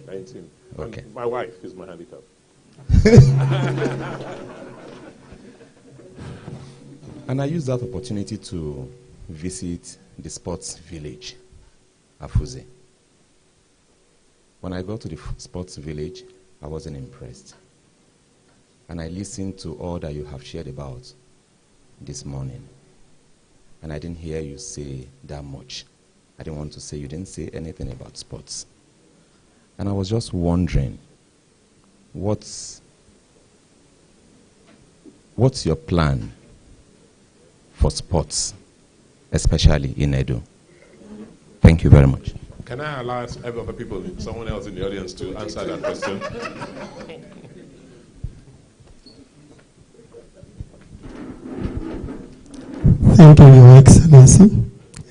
19. Okay. And my wife is my handicap. And I used that opportunity to visit the sports village, Afuze. When I got to the sports village, I wasn't impressed. And I listened to all that you have shared about this morning. And I didn't hear you say that much. I didn't want to say you didn't say anything about sports. And I was just wondering, what's your plan for sports, especially in Edo? Thank you very much. Can I allow other people, someone else in the audience, to answer that question? Thank you, Your Excellency.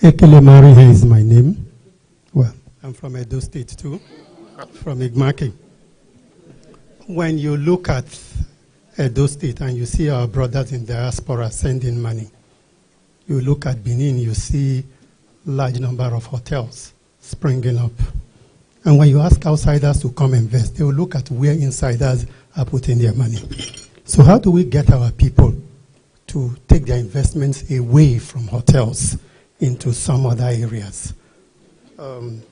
Ekele Marihe is my name. Well, I'm from Edo State too, from Igmaki. When you look at Edo State and you see our brothers in diaspora sending money, you look at Benin, you see large number of hotels springing up. And when you ask outsiders to come invest, they will look at where insiders are putting their money. So how do we get our people to take their investments away from hotels into some other areas? And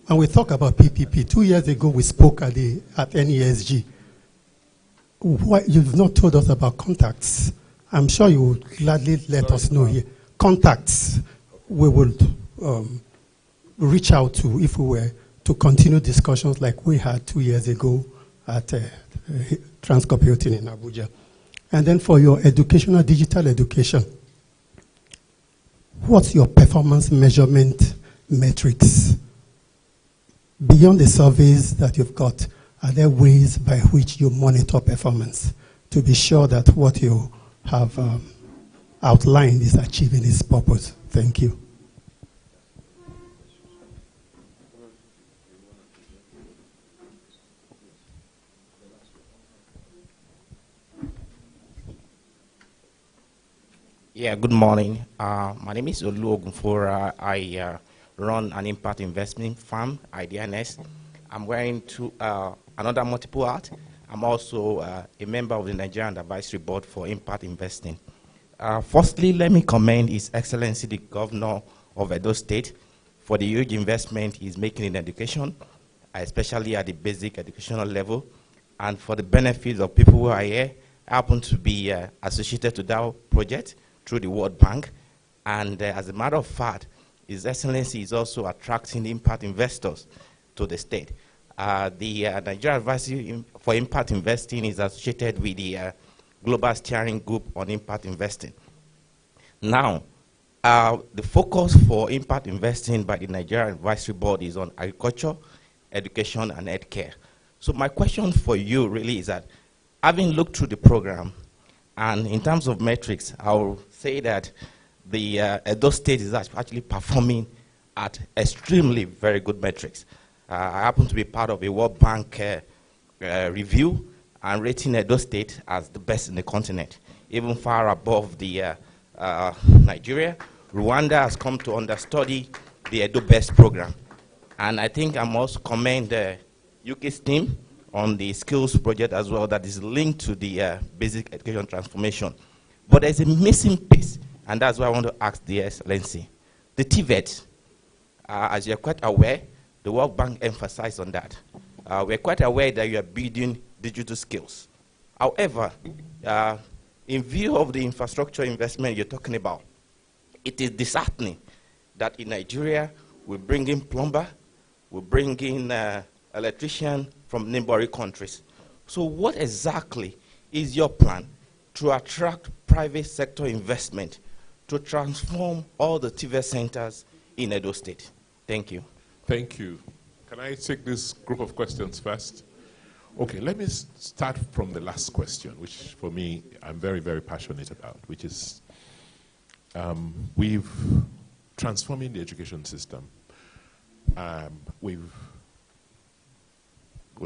we talk about PPP. 2 years ago, we spoke at NESG. Why, you've not told us about contacts. I'm sure you would gladly let us know here. Contacts we would reach out to if we were to continue discussions like we had 2 years ago at Transcorp Hilton in Abuja. And then for your educational digital education, what's your performance measurement metrics? Beyond the surveys that you've got, are there ways by which you monitor performance to be sure that what you have outlined is achieving its purpose? Thank you. Yeah, good morning. My name is Olu Ogunfora. I run an impact investment firm, IDNS. I'm wearing another multiple hat. I'm also a member of the Nigerian Advisory Board for Impact Investing. Firstly, let me commend His Excellency the Governor of Edo State for the huge investment he's making in education, especially at the basic educational level, and for the benefits of people who are here. I happen to be associated to that project through the World Bank, and as a matter of fact, His Excellency is also attracting impact investors to the state. The Nigerian Advisory for Impact Investing is associated with the Global Steering Group on Impact Investing. Now, the focus for impact investing by the Nigerian Advisory Board is on agriculture, education, and healthcare. So my question for you really is that, having looked through the program, and in terms of metrics, I will say that the Edo State is actually performing at extremely very good metrics. I happen to be part of a World Bank review and rating Edo State as the best in the continent, even far above the Nigeria. Rwanda has come to understudy the Edo Best program. And I think I must commend the UK's team on the skills project as well that is linked to the basic education transformation. But there's a missing piece, and that's why I want to ask the Excellency. The TVET, as you're quite aware, the World Bank emphasized on that. We're quite aware that you are building digital skills. However, in view of the infrastructure investment you're talking about, it is disheartening that in Nigeria, we bring in plumber, we bring in electrician from neighboring countries. So what exactly is your plan to attract private sector investment to transform all the TVET centers in Edo State? Thank you. Thank you. Can I take this group of questions first? Okay, let me start from the last question, which for me, I'm very, very passionate about, which is we've transforming the education system. We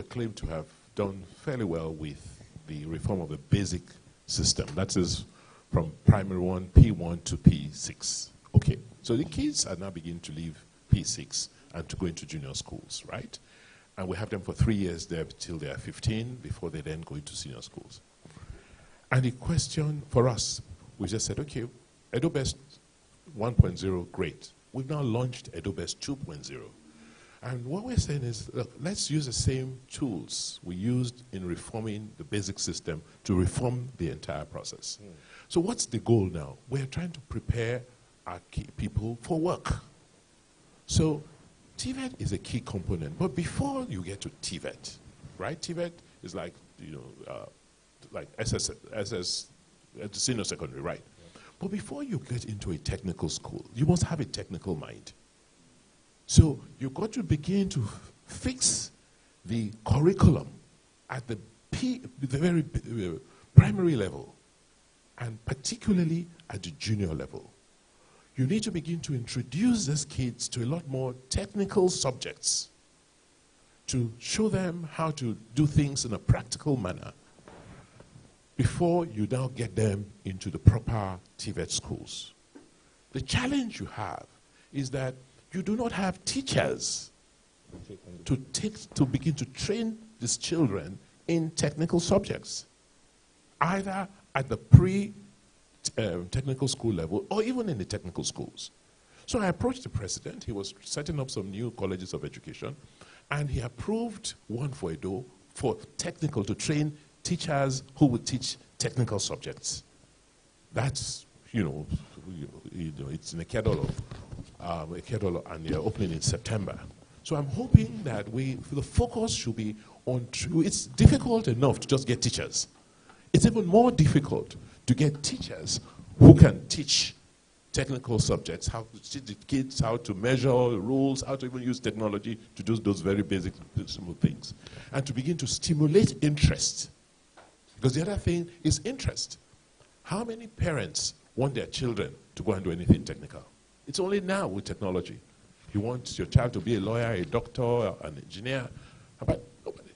claim to have done fairly well with the reform of the basic system. That is from primary 1, P1 to P6. Okay, so the kids are now beginning to leave P6 and to go into junior schools, right? And we have them for 3 years there till they are 15 before they then go into senior schools. And the question for us, we just said, okay, EdoBest 1.0, great. We've now launched EdoBest 2.0. And what we're saying is, look, let's use the same tools we used in reforming the basic system to reform the entire process. So what's the goal now? We're trying to prepare our people for work. So TVET is a key component. But before you get to TVET, right? TVET is like, like SS at the senior secondary, right? But before you get into a technical school, you must have a technical mind. So you've got to begin to fix the curriculum at the very primary level, and particularly at the junior level. You need to begin to introduce these kids to a lot more technical subjects to show them how to do things in a practical manner. before you now get them into the proper TVET schools. The challenge you have is that you do not have teachers to begin to train these children in technical subjects, either at the pre-technical school level or even in the technical schools. So I approached the president. He was setting up some new colleges of education, and he approved one for Edo for technical, to train teachers who would teach technical subjects. That's, it's in Kedolo, and they're opening in September. So I'm hoping that the focus should be on, it's difficult enough to just get teachers. It's even more difficult to get teachers who can teach technical subjects, how to teach the kids how to measure rules, how to even use technology to do those very basic, simple things. And to begin to stimulate interest. Because the other thing is interest. How many parents want their children to go and do anything technical? It's only now with technology. You want your child to be a lawyer, a doctor, an engineer, but nobody.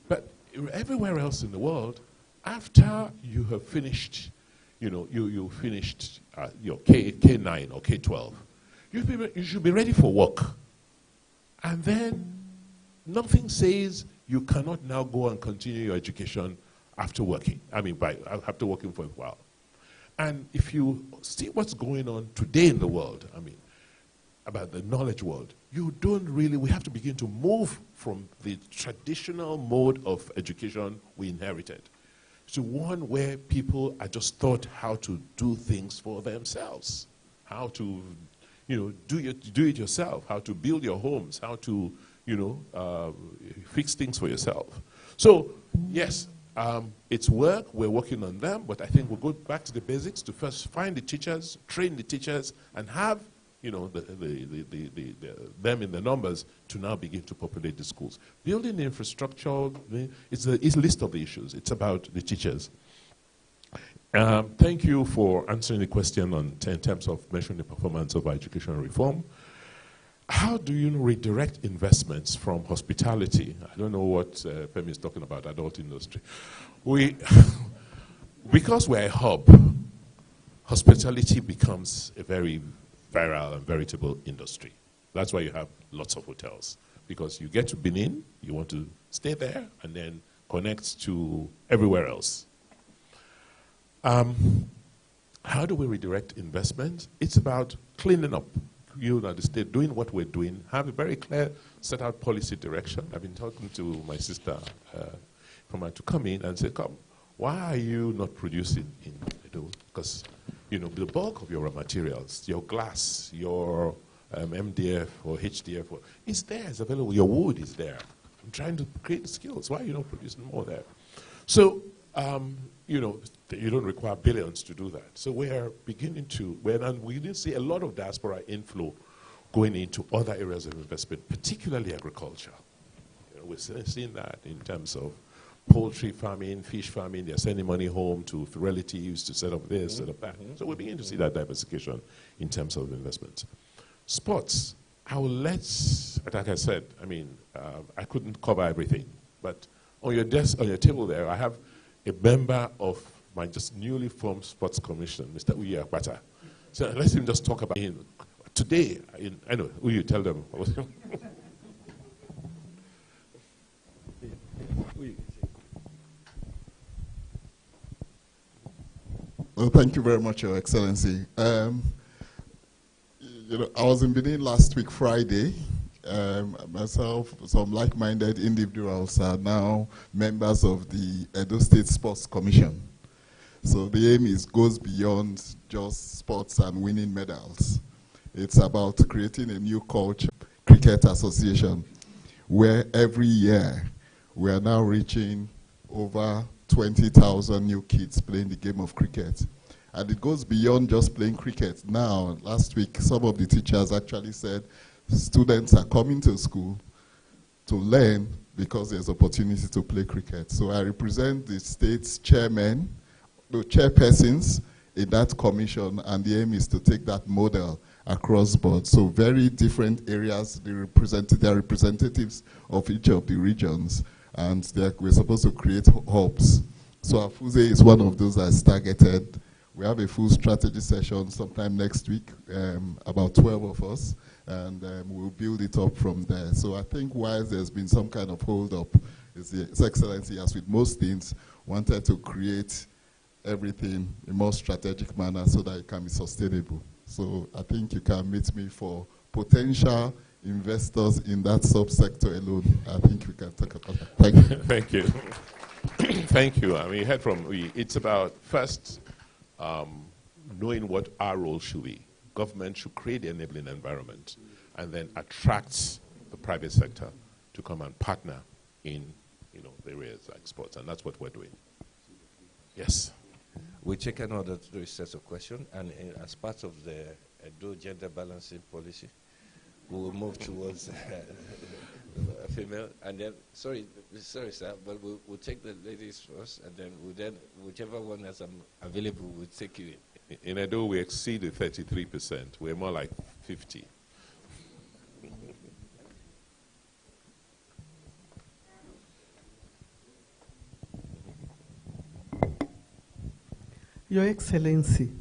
But everywhere else in the world, after you have finished, you finished your K9 or K12, you should be ready for work. And then nothing says you cannot now go and continue your education after working. After working for a while. And if you see what's going on today in the world, about the knowledge world, we have to begin to move from the traditional mode of education we inherited to one where people are just taught how to do things for themselves, how to, do it yourself, how to build your homes, how to, fix things for yourself. So, yes, it's work, we're working on them, but I think we'll go back to the basics to first find the teachers, train the teachers, and have them in the numbers to now begin to populate the schools. Building the infrastructure, it's a list of the issues. It's about the teachers. Thank you for answering the question in terms of measuring the performance of our educational reform. How do you redirect investments from hospitality? I don't know what Femi is talking about, adult industry. Because we're a hub, hospitality becomes a very viral and veritable industry. That's why you have lots of hotels. Because you get to Benin, you want to stay there, and then connect to everywhere else. How do we redirect investments? It's about cleaning up. The state doing what we're doing, have a very clear set out policy direction. I've been talking to my sister to come in and say, come, why are you not producing in Edo? Because the bulk of your raw materials, your glass, your MDF or HDF, it's there, it's available. Your wood is there. I'm trying to create the skills. Why are you not producing more there? So, you don't require billions to do that. So we're beginning to, we didn't see a lot of diaspora inflow going into other areas of investment, particularly agriculture. We're seeing that in terms of poultry farming, fish farming. They're sending money home to relatives to set up this, set up that. So we're beginning to see that diversification in terms of investment. Sports, like I said, I couldn't cover everything, but on your desk, on your table there, I have a member of my just newly formed sports commission, Mr. Uye Akbata. So let him just talk about him. Today, I know, will you tell them? Well, thank you very much, Your Excellency. I was in Benin last week, Friday. Myself, some like-minded individuals are now members of the Edo State Sports Commission. So the aim goes beyond just sports and winning medals. It's about creating a new culture, cricket association, where every year we are now reaching over 20,000 new kids playing the game of cricket. And it goes beyond just playing cricket. Now, last week, some of the teachers actually said students are coming to school to learn because there's opportunity to play cricket. So I represent the state's chairmen, the chairpersons in that commission, and the aim is to take that model across board. So very different areas, they're representatives of each of the regions, and we're supposed to create hubs So Afuze is one of those that's targeted. We have a full strategy session sometime next week, about 12 of us, and we'll build it up from there. So I think while there's been some kind of hold-up, His Excellency, as with most things, wanted to create everything in a more strategic manner so that it can be sustainable. So I think you can meet me for potential investors in that subsector alone. I think we can talk about that. Thank you. Thank you. Thank you. I mean, you heard from me. It's about first knowing what our role should be. Government should create the enabling environment and then attract the private sector to come and partner in, areas like sports, and that's what we're doing. Yes. We check another 3 sets of questions, and as part of the gender balancing policy, we will move towards a female, and then, sorry sir, but we'll take the ladies first, and then whichever one is available, we'll take you in. In Edo, we exceed the 33%. We're more like 50. Your Excellency,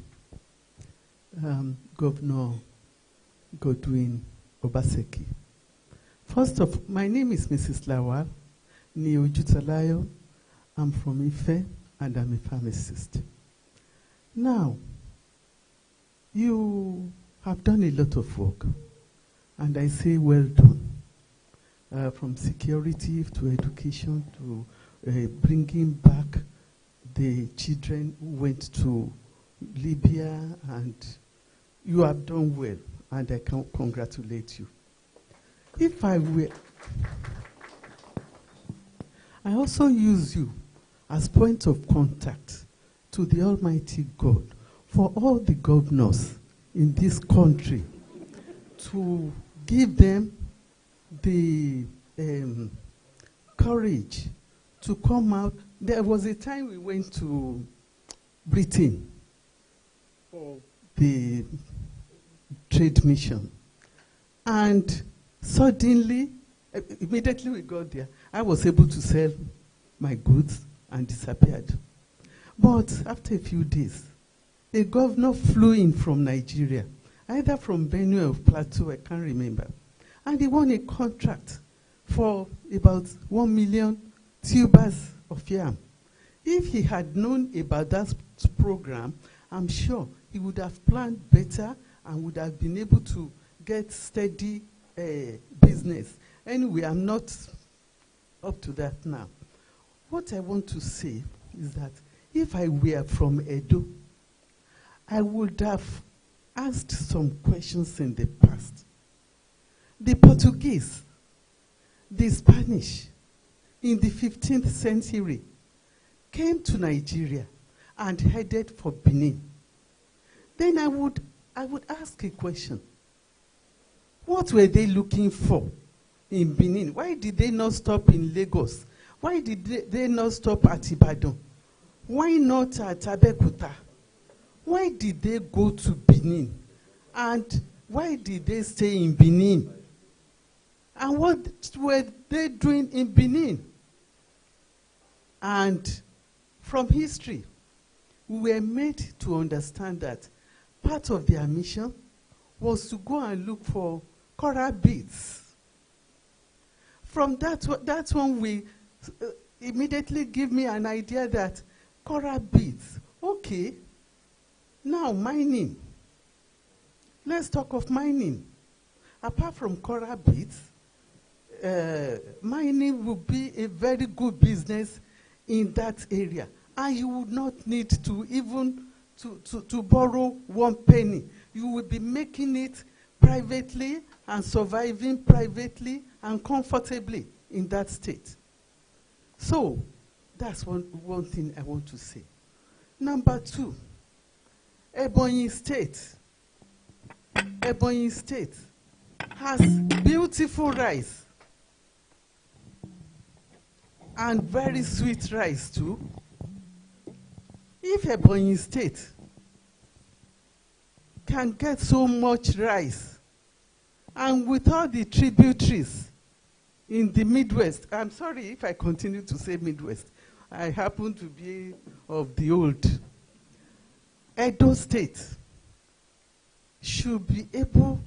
Governor Godwin Obaseki. First of, my name is Mrs. Lawal Niojutalayo. I'm from Ife, and I'm a pharmacist. Now, you have done a lot of work, and I say well done. From security to education to bringing back the children who went to Libya, and you have done well, and I can congratulate you. If I were, I also use you as point of contact to the Almighty God for all the governors in this country to give them the courage to come out. There was a time we went to Britain for the trade mission, and suddenly, immediately we got there, I was able to sell my goods and disappeared. But after a few days, a governor flew in from Nigeria, either from Benue or Plateau, I can't remember, and he won a contract for about 1 million tubers of yam. If he had known about that program, I'm sure he would have planned better and would have been able to get steady business. Anyway, I'm not up to that now. What I want to say is that if I were from Edo, I would have asked some questions in the past. The Portuguese, the Spanish, in the 15th century, came to Nigeria and headed for Benin. Then I would ask a question. What were they looking for in Benin? Why did they not stop in Lagos? Why did they not stop at Ibadan? Why not at Abeokuta? Why did they go to Benin? And why did they stay in Benin? And what were they doing in Benin? And from history, we were made to understand that part of their mission was to go and look for coral beads. From that one, we immediately give me an idea that coral beads, okay, now mining. Let's talk of mining. Apart from coral beads, mining will be a very good business in that area. And you would not need to even to borrow 1 penny. You will be making it privately and surviving privately and comfortably in that state. So that's one thing I want to say. Number 2, Ebonyi State has beautiful rice and very sweet rice too. If Ebonyi State can get so much rice, and with all the tributaries in the Midwest, I'm sorry if I continue to say Midwest, I happen to be of the old. Edo State should be able,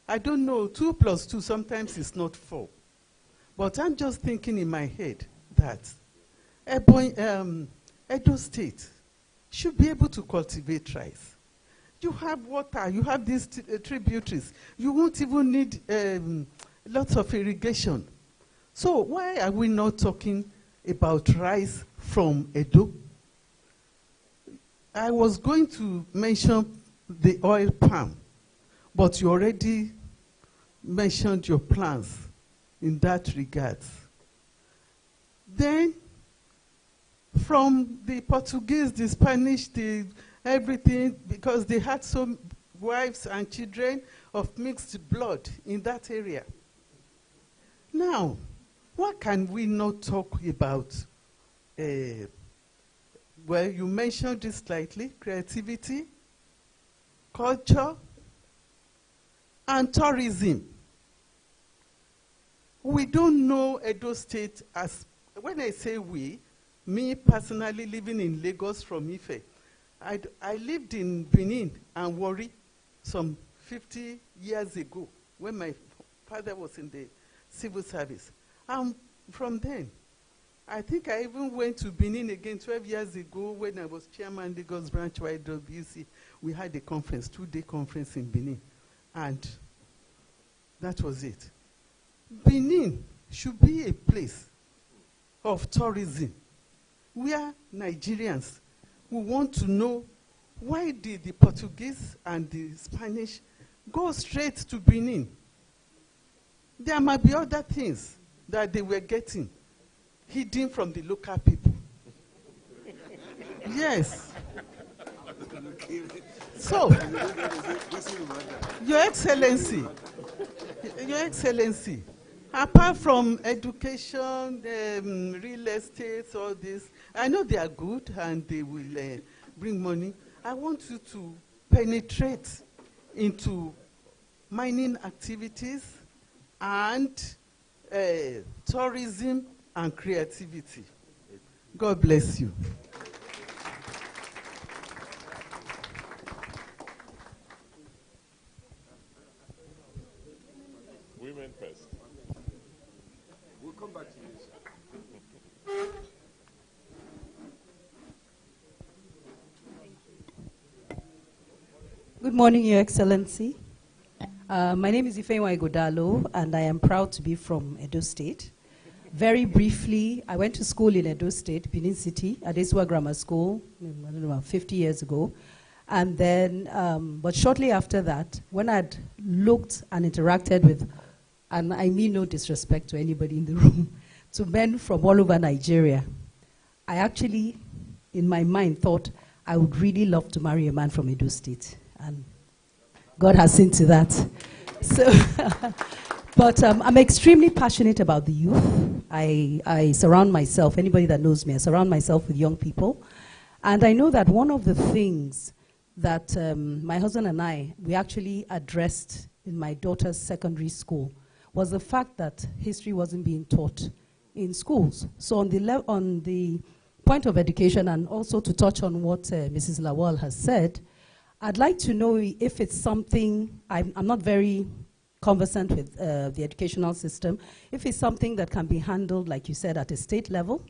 I don't know, 2 plus 2 sometimes is not 4. But I'm just thinking in my head that Edo State should be able to cultivate rice. You have water, you have these tributaries. You won't even need lots of irrigation. So why are we not talking about rice from Edo? I was going to mention the oil palm, but you already mentioned your plans in that regard. Then, from the Portuguese, the Spanish, the everything, because they had some wives and children of mixed blood in that area. Now, what can we not talk about? Well, you mentioned it slightly, creativity, culture, and tourism. We don't know Edo State as, when I say we, me personally living in Lagos from Ife, I lived in Benin and Warri some 50 years ago when my father was in the civil service. From then, I think I even went to Benin again 12 years ago when I was chairman Lagos branch YWC. We had a conference, 2-day conference in Benin, and that was it. Benin should be a place of tourism where Nigerians will want to know why did the Portuguese and the Spanish go straight to Benin. There might be other things that they were getting hidden from the local people. Yes. So, Your Excellency, apart from education, real estate, all this, I know they are good and they will bring money. I want you to penetrate into mining activities and tourism and creativity. God bless you. Women first. We'll come back to you, sir. Good morning, Your Excellency. My name is Ifeanyi Godalo, and I am proud to be from Edo State. Very briefly, I went to school in Edo State, Benin City, at Esua Grammar School, I don't know, about 50 years ago. And then, but shortly after that, when I'd looked and interacted with, and I mean no disrespect to anybody in the room, to men from all over Nigeria, I actually, in my mind, thought I would really love to marry a man from Edo State. And God has seen to that. So, but I'm extremely passionate about the youth. I surround myself, anybody that knows me, I surround myself with young people. And I know that one of the things that my husband and I, we actually addressed in my daughter's secondary school was the fact that history wasn't being taught in schools. So on the point of education, and also to touch on what Mrs. Lawal has said, I'd like to know if it's something, I'm not very conversant with the educational system, if it's something that can be handled, like you said, at a state level,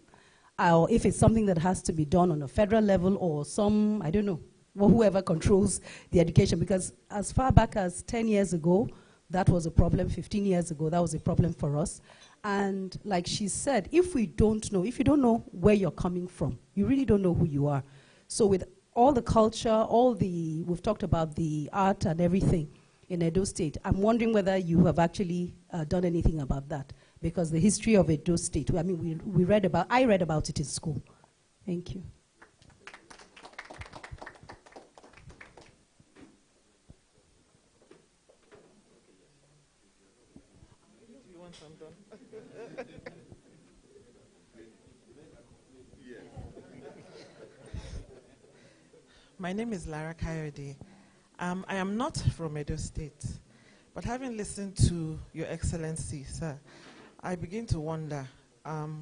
or if it's something that has to be done on a federal level, or some, I don't know, whoever controls the education. Because as far back as 10 years ago, that was a problem. 15 years ago, that was a problem for us. And like she said, if you don't know where you're coming from, you really don't know who you are. So with all the culture, we've talked about the art and everything in Edo State. I'm wondering whether you have actually done anything about that, because the history of Edo State, I mean, I read about it in school. Thank you. Do you want some done? My name is Lara Coyote. I am not from Edo State, but having listened to Your Excellency, sir, I begin to wonder,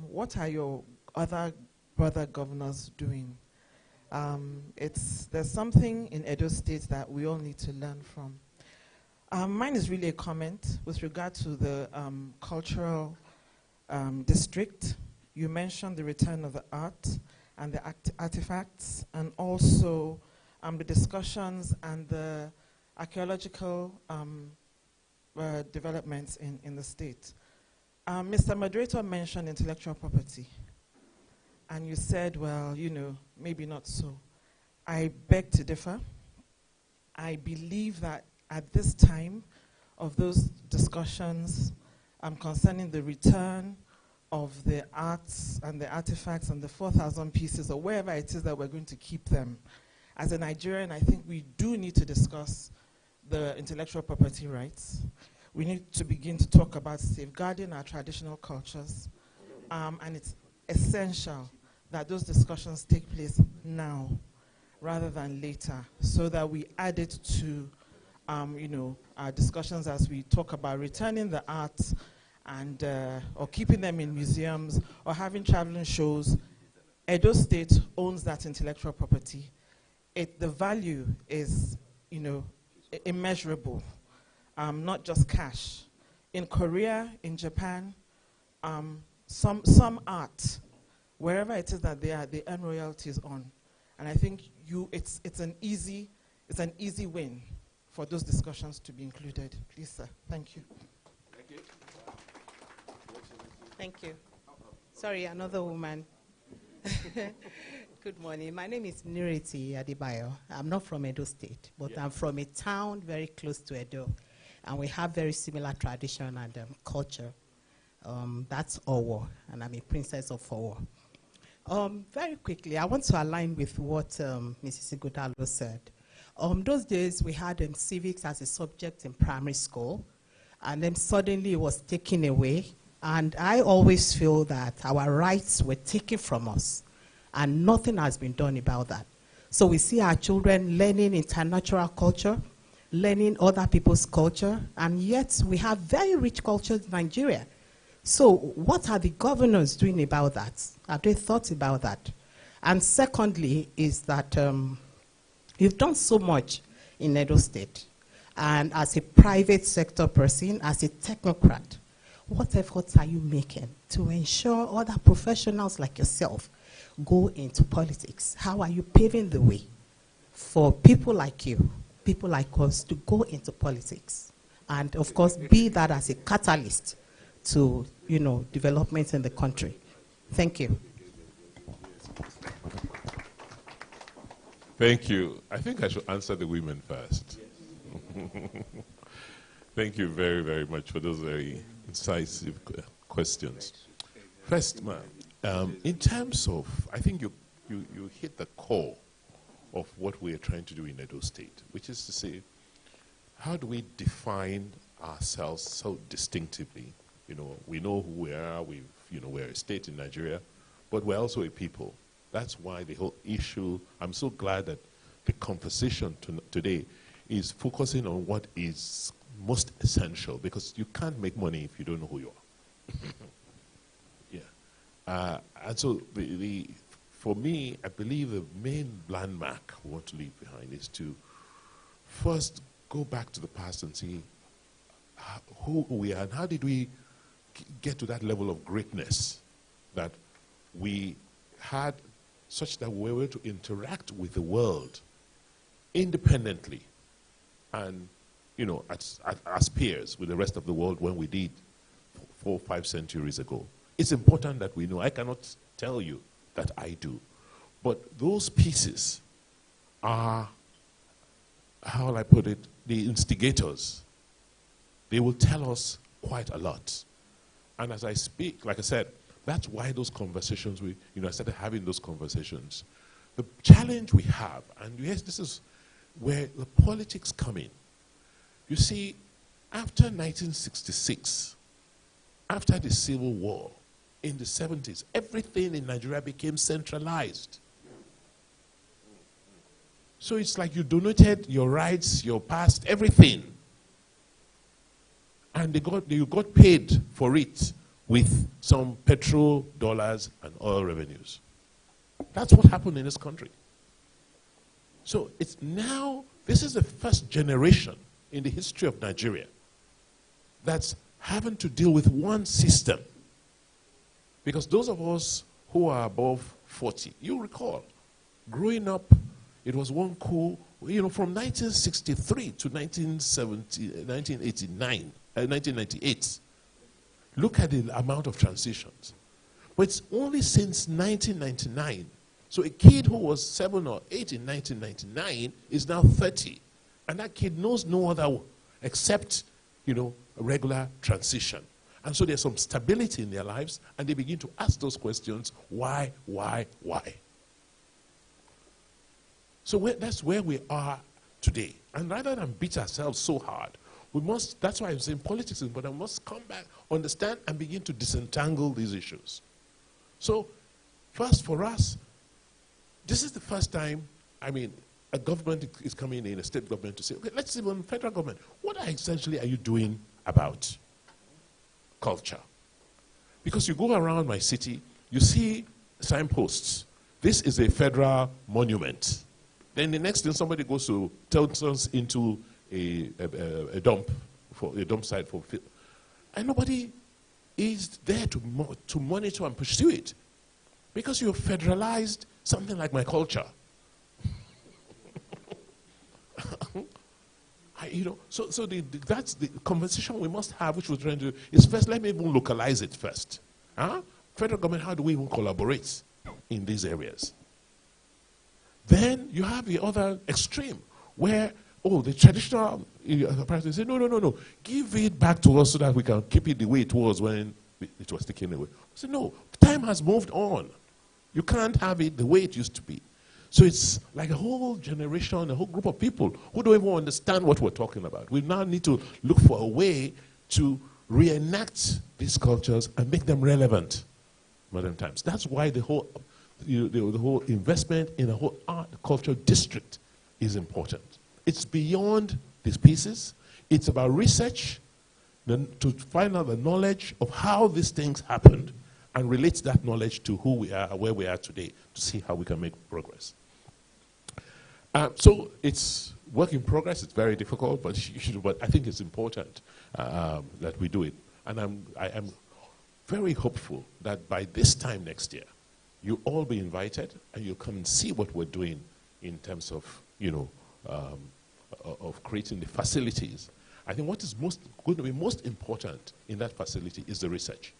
what are your other brother governors doing. There's something in Edo State that we all need to learn from. Mine is really a comment with regard to the cultural district. You mentioned the return of the art and the artifacts, and also the discussions and the archaeological developments in the state. Mr. Moderator mentioned intellectual property, and you said, well, maybe not so. I beg to differ. I believe that at this time of those discussions concerning the return of the arts and the artifacts and the 4,000 pieces, or wherever it is that we're going to keep them, as a Nigerian, I think we do need to discuss the intellectual property rights. We need to begin to talk about safeguarding our traditional cultures, and it's essential that those discussions take place now rather than later, so that we add it to our discussions as we talk about returning the arts and or keeping them in museums or having traveling shows. Edo State owns that intellectual property. The value is, immeasurable, not just cash. In Korea, in Japan, some art, wherever it is that they are, they earn royalties on, and I think it's an easy win for those discussions to be included. Please, sir. Thank you. Thank you. Thank you. Sorry, another woman. Good morning. My name is Nireti Adibayo. I'm not from Edo State, but I'm from a town very close to Edo, and we have very similar tradition and culture. That's Owo, and I'm a princess of Owo. Very quickly, I want to align with what Mrs. Igodalo said. Those days, we had civics as a subject in primary school, and then suddenly it was taken away. And I always feel that our rights were taken from us, and nothing has been done about that. So we see our children learning international culture, learning other people's culture, and yet we have very rich culture in Nigeria. So what are the governors doing about that? Have they thought about that? And secondly is that you've done so much in Edo State, and as a private sector person, as a technocrat, what efforts are you making to ensure other professionals like yourself go into politics? How are you paving the way for people like you, people like us, to go into politics? And of course, be that as a catalyst to, development in the country. Thank you. Thank you. I think I should answer the women first. Thank you very, very much for those very incisive questions. First, ma'am, in terms of, I think you hit the core of what we are trying to do in Edo State, which is to say, how do we define ourselves so distinctively? We know who we are. We're a state in Nigeria, but we're also a people. That's why the whole issue, I'm so glad that the conversation today is focusing on what is most essential, because you can't make money if you don't know who you are. And so for me, I believe the main landmark we want to leave behind is to first go back to the past and see who we are and how did we get to that level of greatness that we had, such that we were able to interact with the world independently and, as peers with the rest of the world when we did 4 or 5 centuries ago. It's important that we know. I cannot tell you that I do. But those pieces are, how will I put it, the instigators. They will tell us quite a lot. And as I speak, like I said, that's why those conversations, I started having those conversations. The challenge we have, and yes, this is where the politics come in. You see, after 1966, after the Civil War, in the 70s, everything in Nigeria became centralized. So it's like you donated your rights, your past, everything. And you got paid for it with some petrol, dollars, and oil revenues. That's what happened in this country. So it's now, this is the first generation in the history of Nigeria that's having to deal with one system. Because those of us who are above 40, you recall, growing up, it was one coup, from 1963 to 1998. Look at the amount of transitions. But it's only since 1999. So a kid who was 7 or 8 in 1999 is now 30. And that kid knows no other except, a regular transition. And so there's some stability in their lives, and they begin to ask those questions, why? So that's where we are today. And rather than beat ourselves so hard, that's why I'm saying politics is important. We must come back, understand, and begin to disentangle these issues. So, first for us, this is the first time, a government is coming in, a state government, to say, okay, let's see, federal government, what essentially are you doing about culture? Because you go around my city, you see signposts. This is a federal monument. Then the next thing, somebody goes to turns us into a dump site for, and nobody is there to monitor and pursue it, because you have federalized something like my culture. That's the conversation we must have, which we're trying to do, is first, let me even localize it first. Federal government, how do we even collaborate in these areas? Then you have the other extreme, where, the traditional practice say, no, give it back to us so that we can keep it the way it was when it was taken away. I say, no, time has moved on. You can't have it the way it used to be. So it's like a whole generation, a whole group of people who don't even understand what we're talking about. We now need to look for a way to reenact these cultures and make them relevant modern times. That's why the whole investment in a whole art culture district is important. It's beyond these pieces. It's about research to find out the knowledge of how these things happened and relate that knowledge to who we are, where we are today, to see how we can make progress. So it's work in progress. It's very difficult, but I think it's important that we do it. And I am very hopeful that by this time next year, you'll all be invited and you'll come and see what we're doing in terms of, of creating the facilities. I think what is going to be most important in that facility is the research.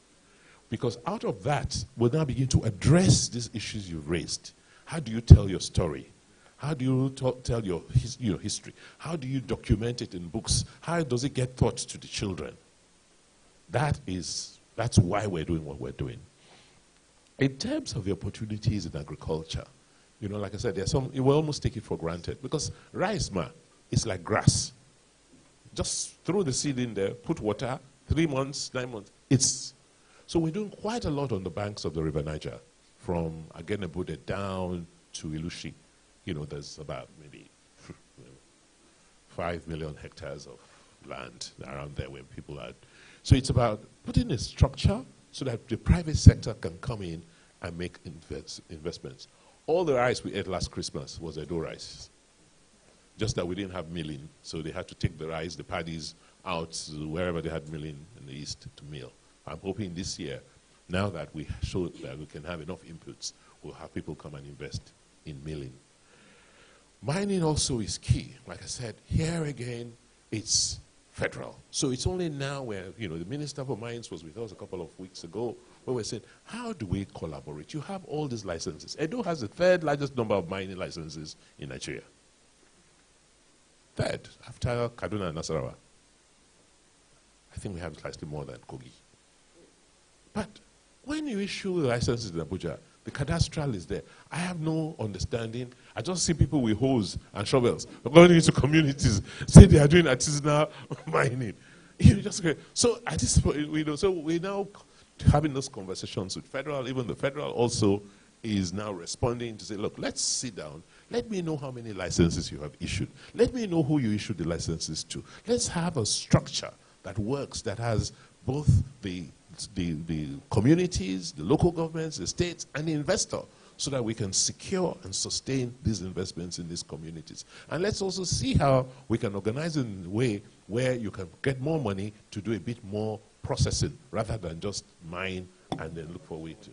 Because out of that, we'll now begin to address these issues you've raised. How do you tell your story? How do you tell your history? How do you document it in books? How does it get taught to the children? That's why we're doing what we're doing. In terms of the opportunities in agriculture, like I said, there's some, we almost take it for granted, because rice, is like grass. Just throw the seed in there, put water, 3 months, 9 months. So we're doing quite a lot on the banks of the River Niger, from Agenebude down to Ilushi. There's about maybe 5 million hectares of land around there where people are. So it's about putting a structure so that the private sector can come in and make investments. All the rice we ate last Christmas was Edo rice. Just that we didn't have milling, so they had to take the rice, the paddies, out wherever they had milling in the east to mill. I'm hoping this year, now that we show that we can have enough inputs, we'll have people come and invest in milling. Mining also is key. Like I said, here again, it's federal. So it's only now where, the Minister for Mines was with us a couple of weeks ago, where we're saying, how do we collaborate? You have all these licenses. Edo has the 3rd largest number of mining licenses in Nigeria. 3rd, after Kaduna and Nasarawa. I think we have slightly more than Kogi. But when you issue the licenses in Abuja, the cadastral is there. I have no understanding. I just see people with hoes and shovels going into communities, say they are doing artisanal mining. So at this point, so we're now having those conversations with federal. Even the federal also is now responding to say, look, let's sit down. Let me know how many licenses you have issued. Let me know who you issued the licenses to. Let's have a structure that works, that has both the communities, the local governments, the states, and the investor, so that we can secure and sustain these investments in these communities. And let's also see how we can organize it in a way where you can get more money to do a bit more processing rather than just mine and then look for a way to.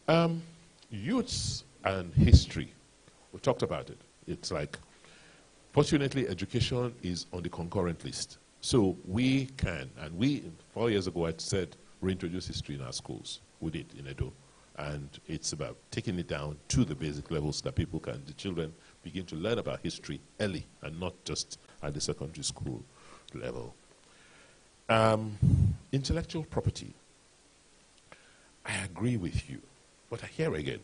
Yeah. Youths and history. We talked about it. It's like, fortunately, education is on the concurrent list. So we can, and we, 4 years ago, I said, reintroduce history in our schools. We did in Edo. And it's about taking it down to the basic levels that people can, the children, begin to learn about history early and not just at the secondary school level. Intellectual property. I agree with you. But here again,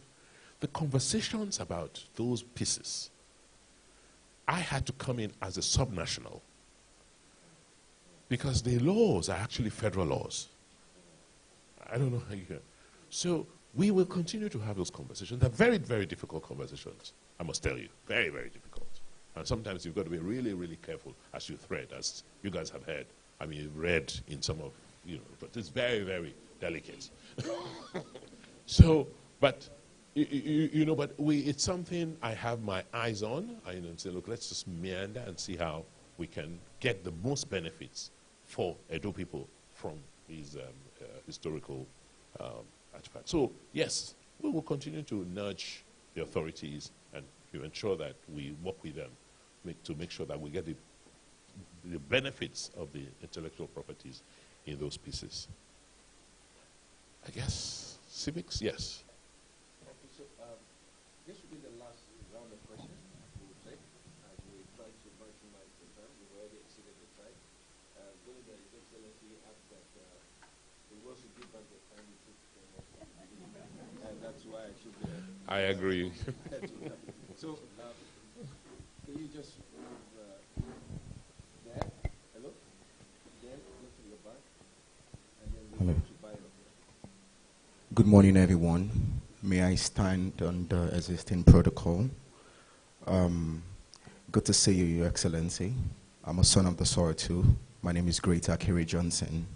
the conversations about those pieces, I had to come in as a subnational because the laws are actually federal laws. I don't know how you hear. So we will continue to have those conversations. They're very, very difficult conversations, I must tell you. Very, very difficult. And sometimes you've got to be really, really careful as you thread, as you guys have heard. I mean, you've read in some of, but it's very, very delicate. So, but, but it's something I have my eyes on. I say, look, let's just meander and see how we can get the most benefits for Edo people from these historical artifacts. So, yes, we will continue to nudge the authorities and ensure that we work with them to make sure that we get the benefits of the intellectual properties in those pieces. I guess civics, yes. Okay, so this will be the last round of questions we'll take as we try to maximize the time. We've already exceeded the time. Going to His Excellency asked that he wants to give back the time he took from us at the beginning, and that's why I should be. I agree. So, can you just move there? Hello? There, go to your back, and then we'll go to buy it. Good morning, everyone. May I stand on the existing protocol? Good to see you, Your Excellency. I'm a son of the soil too. My name is Great Akiri Johnson.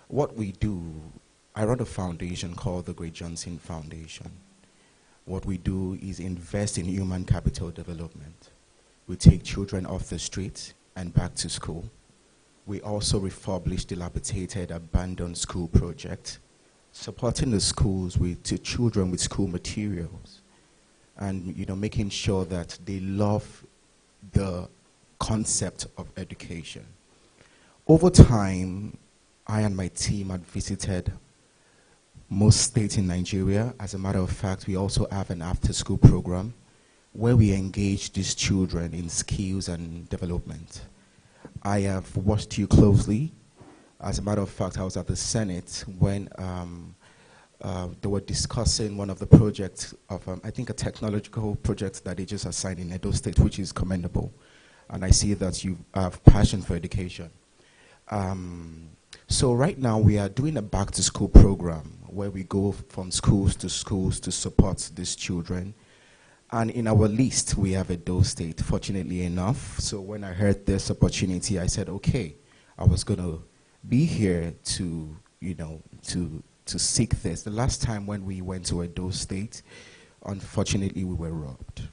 What we do, I run a foundation called the Great Johnson Foundation. What we do is invest in human capital development. We take children off the streets and back to school. We also refurbish dilapidated, abandoned school projects, supporting the schools to children with school materials, and making sure that they love the concept of education. Over time, I and my team had visited most states in Nigeria. As a matter of fact, we also have an after-school program where we engage these children in skills and development. I have watched you closely. As a matter of fact, I was at the Senate when they were discussing one of the projects of, I think, a technological project that they just assigned in Edo State, which is commendable. And I see that you have passion for education. So right now we are doing a back-to-school program where we go from schools to support these children. And in our list, we have Edo State, fortunately enough. So when I heard this opportunity, I said, okay, I was going to be here to, to seek this. The last time when we went to Edo State, unfortunately, we were robbed.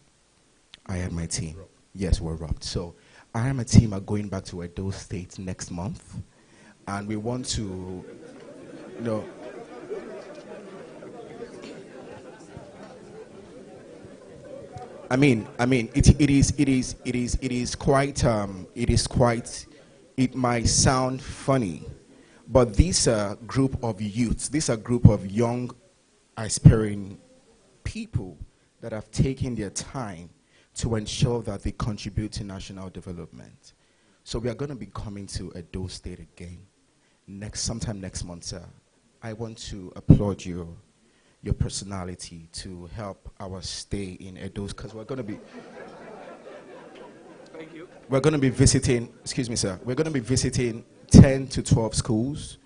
I and my team. Yes, we're robbed. So I and my team are going back to Edo State next month. And we want to, it might sound funny, but these are group of youths, these are group of young, aspiring people that have taken their time to ensure that they contribute to national development. So we are going to be coming to Edo State again sometime next month, sir. I want to applaud your personality to help our stay in Edo, because we're going to be Thank you. We're going to be visiting, excuse me, sir, we're going to be visiting 10 to 12 schools.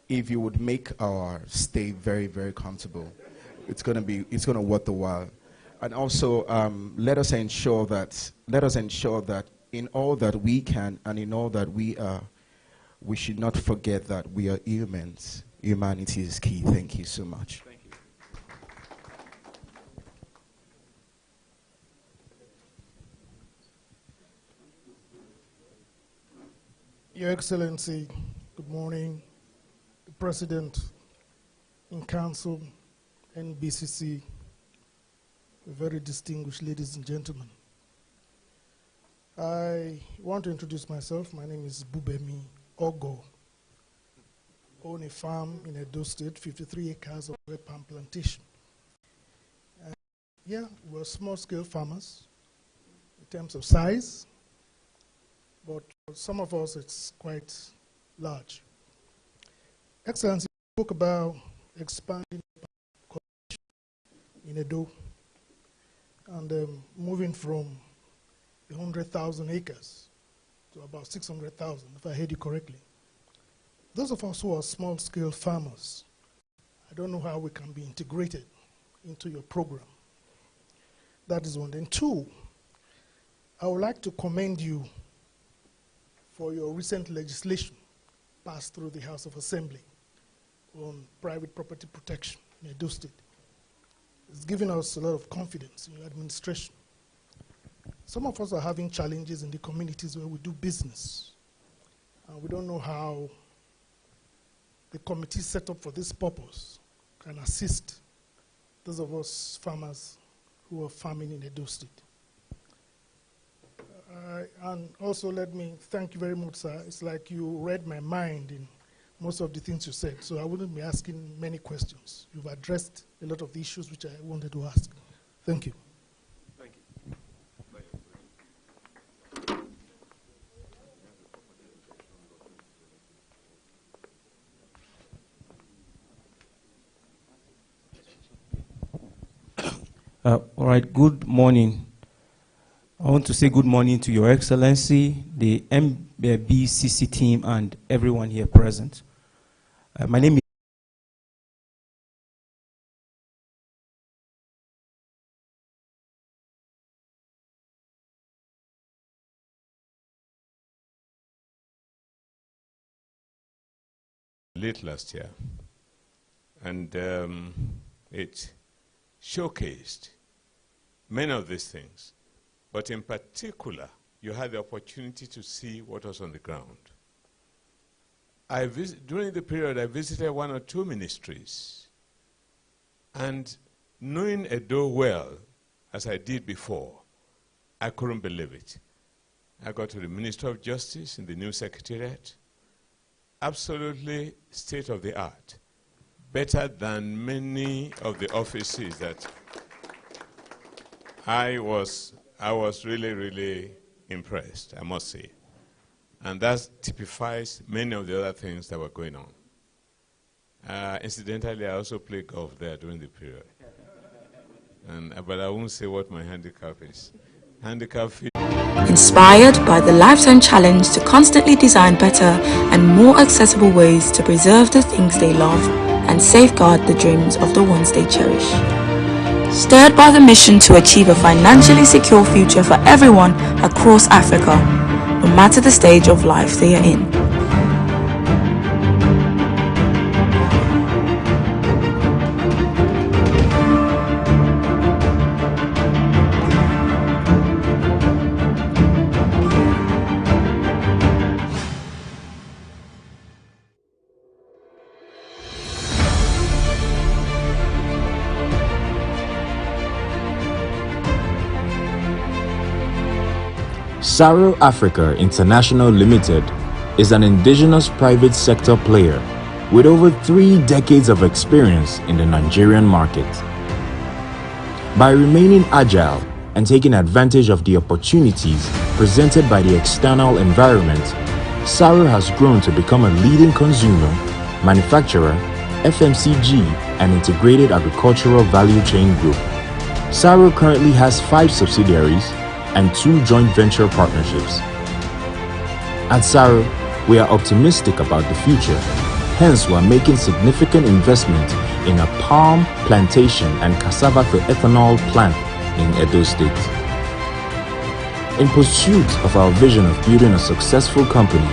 If you would make our stay very, very comfortable, it's going to worth the while. And also, let us ensure that in all that we can and in all that we are, we should not forget that we are humans. Humanity is key. Thank you so much. Thank you. Your Excellency, good morning. The President in Council, NBCC, very distinguished ladies and gentlemen. I want to introduce myself. My name is Bubemi Ogo. Own a farm in Edo State, 53 acres of palm plantation. Yeah, we're small-scale farmers in terms of size, but for some of us it's quite large. Excellency, you spoke about expanding in Edo and moving from 100,000 acres to about 600,000, if I heard you correctly. Those of us who are small-scale farmers, I don't know how we can be integrated into your program. That is one. Then two, I would like to commend you for your recent legislation passed through the House of Assembly on private property protection in Edo State. It's given us a lot of confidence in your administration. Some of us are having challenges in the communities where we do business, and we don't know how the committee set up for this purpose can assist those of us farmers who are farming in Edo State. And also let me thank you very much, sir. It's like you read my mind in most of the things you said, so I wouldn't be asking many questions. You've addressed a lot of the issues which I wanted to ask. Thank you. Thank you. All right, good morning. I want to say good morning to Your Excellency, the MBCC team, and everyone here present. My name is late last year, and it showcased many of these things. But in particular, you had the opportunity to see what was on the ground. During the period, I visited 1 or 2 ministries. And knowing Edo well, as I did before, I couldn't believe it. I got to the Ministry of Justice in the new secretariat. Absolutely state of the art. Better than many of the offices that I was really, really impressed, I must say. And that typifies many of the other things that were going on. Incidentally, I also played golf there during the period. But I won't say what my handicap is. Inspired by the Lifetime Challenge to constantly design better and more accessible ways to preserve the things they love and safeguard the dreams of the ones they cherish. Stirred by the mission to achieve a financially secure future for everyone across Africa, no matter the stage of life they are in. Saro Africa International Limited is an indigenous private sector player with over 3 decades of experience in the Nigerian market. By remaining agile and taking advantage of the opportunities presented by the external environment, Saro has grown to become a leading consumer, manufacturer, FMCG, and integrated agricultural value chain group. Saro currently has 5 subsidiaries and 2 joint venture partnerships. At Saro, we are optimistic about the future. Hence, we are making significant investment in a palm plantation and cassava to ethanol plant in Edo State. In pursuit of our vision of building a successful company,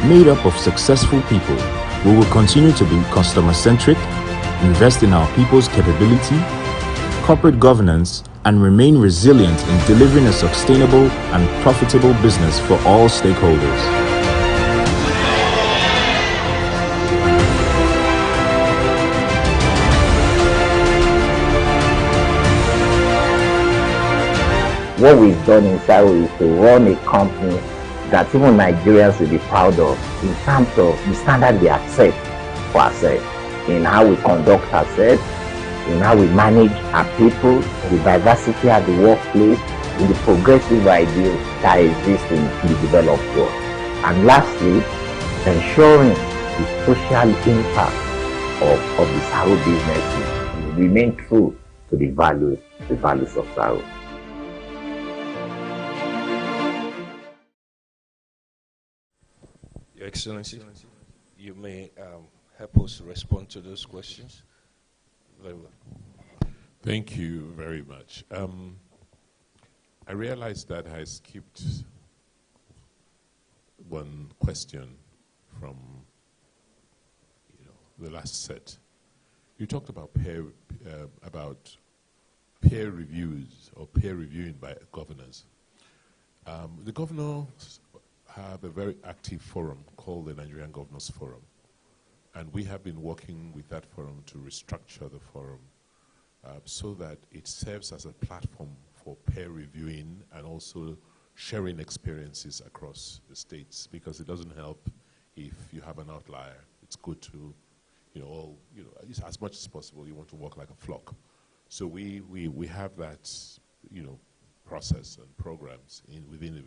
made up of successful people, we will continue to be customer-centric, invest in our people's capability, corporate governance, and remain resilient in delivering a sustainable and profitable business for all stakeholders. What we've done in Saro is to run a company that even Nigerians will be proud of in terms of the standard we accept for ourselves, in how we conduct ourselves, in how we manage our people, the diversity at the workplace, in the progressive ideals that exist in the developed world. And lastly, ensuring the social impact of the Saro businesses will remain true to the values of Saro. Your Excellency, you may help us respond to those questions. Very well. Thank you very much. I realized that I skipped one question from the last set. You talked about peer reviews or peer reviewing by governors. The governors have a very active forum called the Nigerian Governors Forum, and we have been working with that forum to restructure the forum so that it serves as a platform for peer reviewing and also sharing experiences across the states, because it doesn't help if you have an outlier. It's good to, as much as possible, you want to work like a flock. So we have that, process and programs within the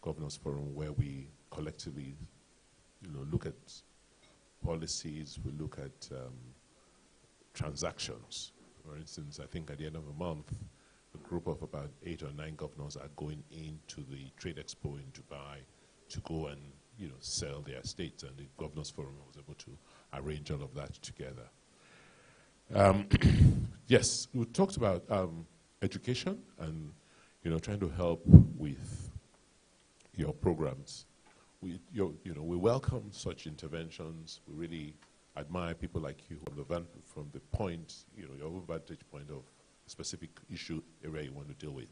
Governors Forum where we collectively, look at policies, we look at transactions. For instance, I think at the end of the month, a group of about 8 or 9 governors are going into the Trade Expo in Dubai to go and, sell their estates, and the Governors Forum was able to arrange all of that together. Yes, we talked about education and, trying to help with your programs. We welcome such interventions. We really admire people like you from the point, your own vantage point of a specific issue area you want to deal with.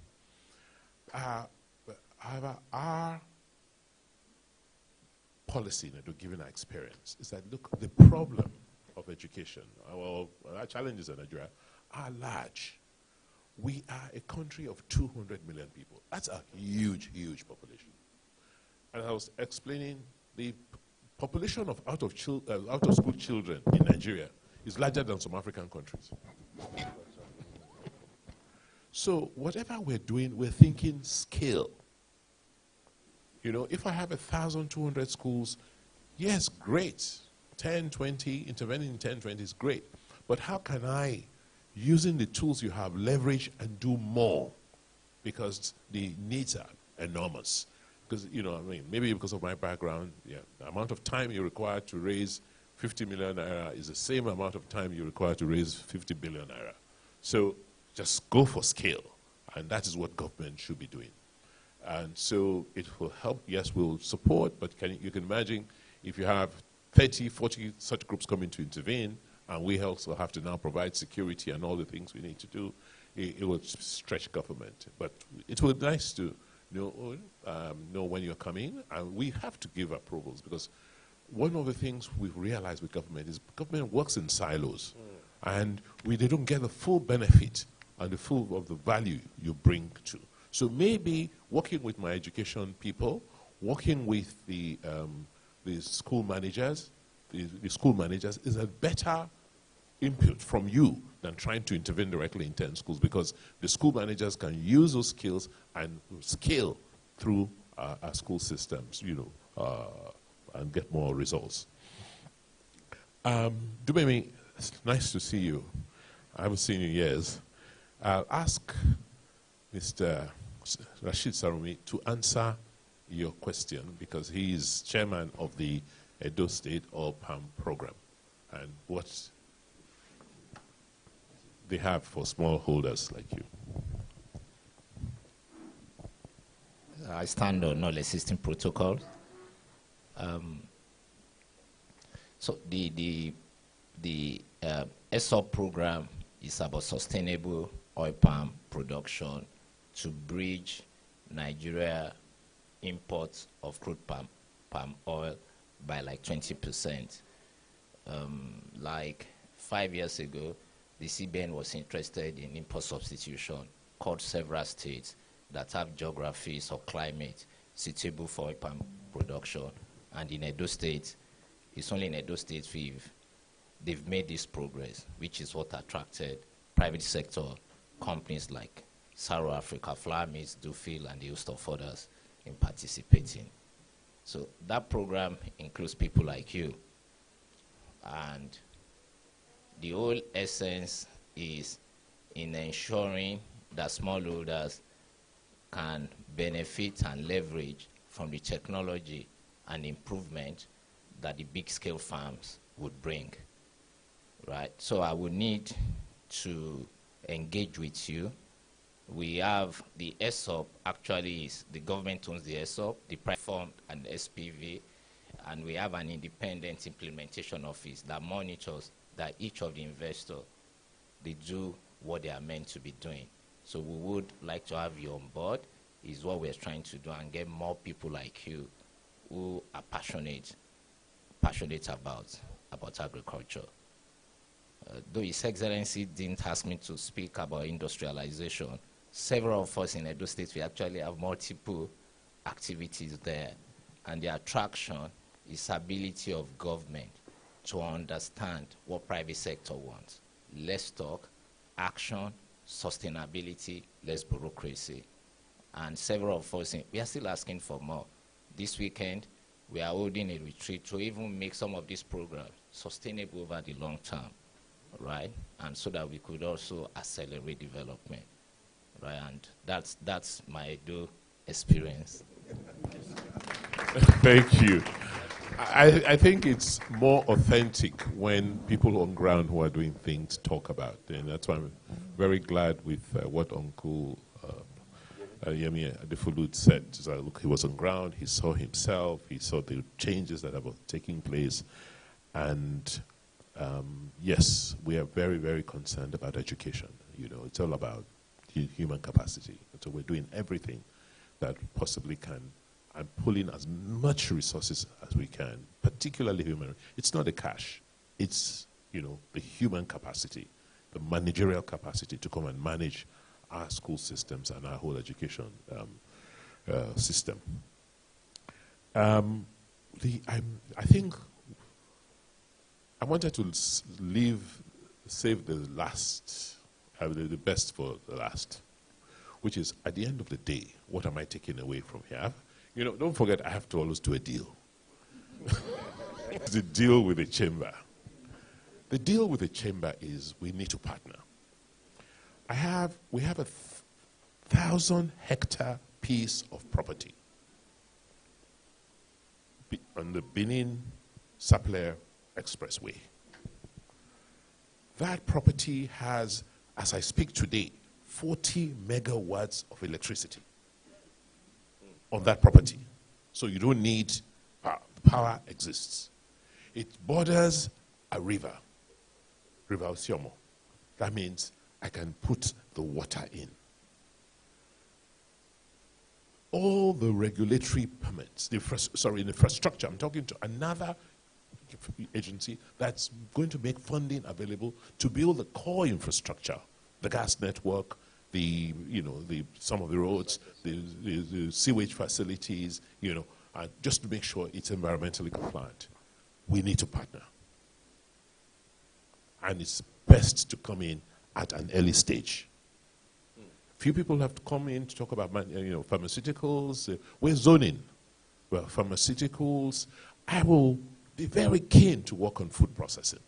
However, our policy, given our experience, is that, look, the problem of education, our challenges in Nigeria are large. We are a country of 200 million people. That's a huge, huge population. And I was explaining the population of out-of-school children in Nigeria is larger than some African countries. So whatever we're doing, we're thinking scale. If I have 1,200 schools, yes, great. 10, 20, intervening in 10, 20 is great. But how can I, using the tools you have, leverage and do more? Because the needs are enormous. Because, maybe because of my background, the amount of time you require to raise 50 million naira is the same amount of time you require to raise 50 billion naira. So just go for scale. And that is what government should be doing. And so it will help. Yes, we'll support, but you can imagine if you have 30, 40 such groups coming to intervene, and we also have to now provide security and all the things we need to do, it will stretch government. But it will be nice to know when you're coming, and we have to give approvals, because one of the things we've realized with government is government works in silos, and they don't get the full benefit and the full of the value you bring to. So maybe working with my education people, working with the school managers, the school managers is a better input from you than trying to intervene directly in 10 schools, because the school managers can use those skills and scale through our school systems, and get more results. Dubemi, it's nice to see you. I haven't seen you in years. I'll ask Mr. Rashid Sarumi to answer your question, because he is chairman of the Edo State Oil Palm Program, and what they have for smallholders like you. I stand on all existing protocols. So the ESOP program is about sustainable oil palm production to bridge Nigeria imports of crude palm oil by like 20%. Like 5 years ago, the CBN was interested in import substitution, called several states that have geographies or climate suitable for oil palm production. And in Edo State, it's only in Edo State they've made this progress, which is what attracted private sector companies like Saro Africa, Flour Mills, Dufil, and a host of others in participating. So that program includes people like you. And the whole essence is in ensuring that smallholders can benefit and leverage from the technology and improvement that the big-scale farms would bring, right? So I would need to engage with you. We have the ESOP, actually is the government owns the ESOP, the private firm and SPV, and we have an independent implementation office that monitors that each of the investors, they do what they are meant to be doing. So we would like to have you on board, is what we're trying to do, and get more people like you who are passionate about agriculture. Though His Excellency didn't ask me to speak about industrialization, several of us in Edo State, we actually have multiple activities there, and the attraction is ability of government to understand what private sector wants. Less talk, action, sustainability, less bureaucracy. And several of us, we are still asking for more. This weekend, we are holding a retreat to even make some of these programs sustainable over the long term, right? And so that we could also accelerate development, right? And that's my Edo experience. Thank you. I think it's more authentic when people on ground who are doing things talk about it. And that's why I'm very glad with what Uncle Yemi Adefolut said. So, look, he was on ground, he saw himself, he saw the changes that are taking place. And yes, we are very, very concerned about education. You know, it's all about human capacity. So we're doing everything that possibly can and pulling as much resources as we can, particularly human. It's not the cash. It's, you know, the human capacity, the managerial capacity to come and manage our school systems and our whole education system. I think I wanted to save the last, the best for the last, which is at the end of the day, what am I taking away from here? You know, don't forget, I have to always do a deal. The deal with the chamber. The deal with the chamber is we need to partner. We have a 1,000-hectare piece of property on the Benin-Sapele Expressway. That property has, as I speak today, 40 megawatts of electricity on that property. So you don't need power. The power exists. It borders a river, River Osiomo. That means I can put the water in. All the regulatory permits, the infrastructure, I'm talking to another agency that's going to make funding available to build the core infrastructure, the gas network, some of the roads, the sewage facilities, just to make sure it's environmentally compliant. We need to partner. And it's best to come in at an early stage. Few people have to come in to talk about pharmaceuticals. We're zoning. Well, pharmaceuticals. I will be very keen to work on food processing.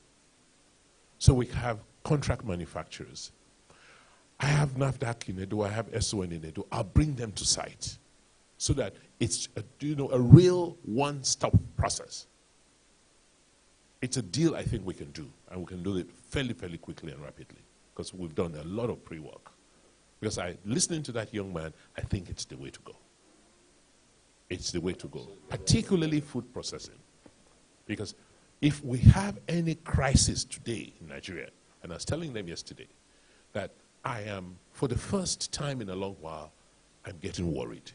So we have contract manufacturers. I have NAFDAC in Edo, I have SON in Edo. I'll bring them to site so that it's a real one-stop process. It's a deal I think we can do, and we can do it fairly quickly and rapidly because we've done a lot of pre-work. Because listening to that young man, I think it's the way to go. It's the way to go, particularly food processing. Because If we have any crisis today in Nigeria, and I was telling them yesterday that I am, for the first time in a long while, I'm getting worried.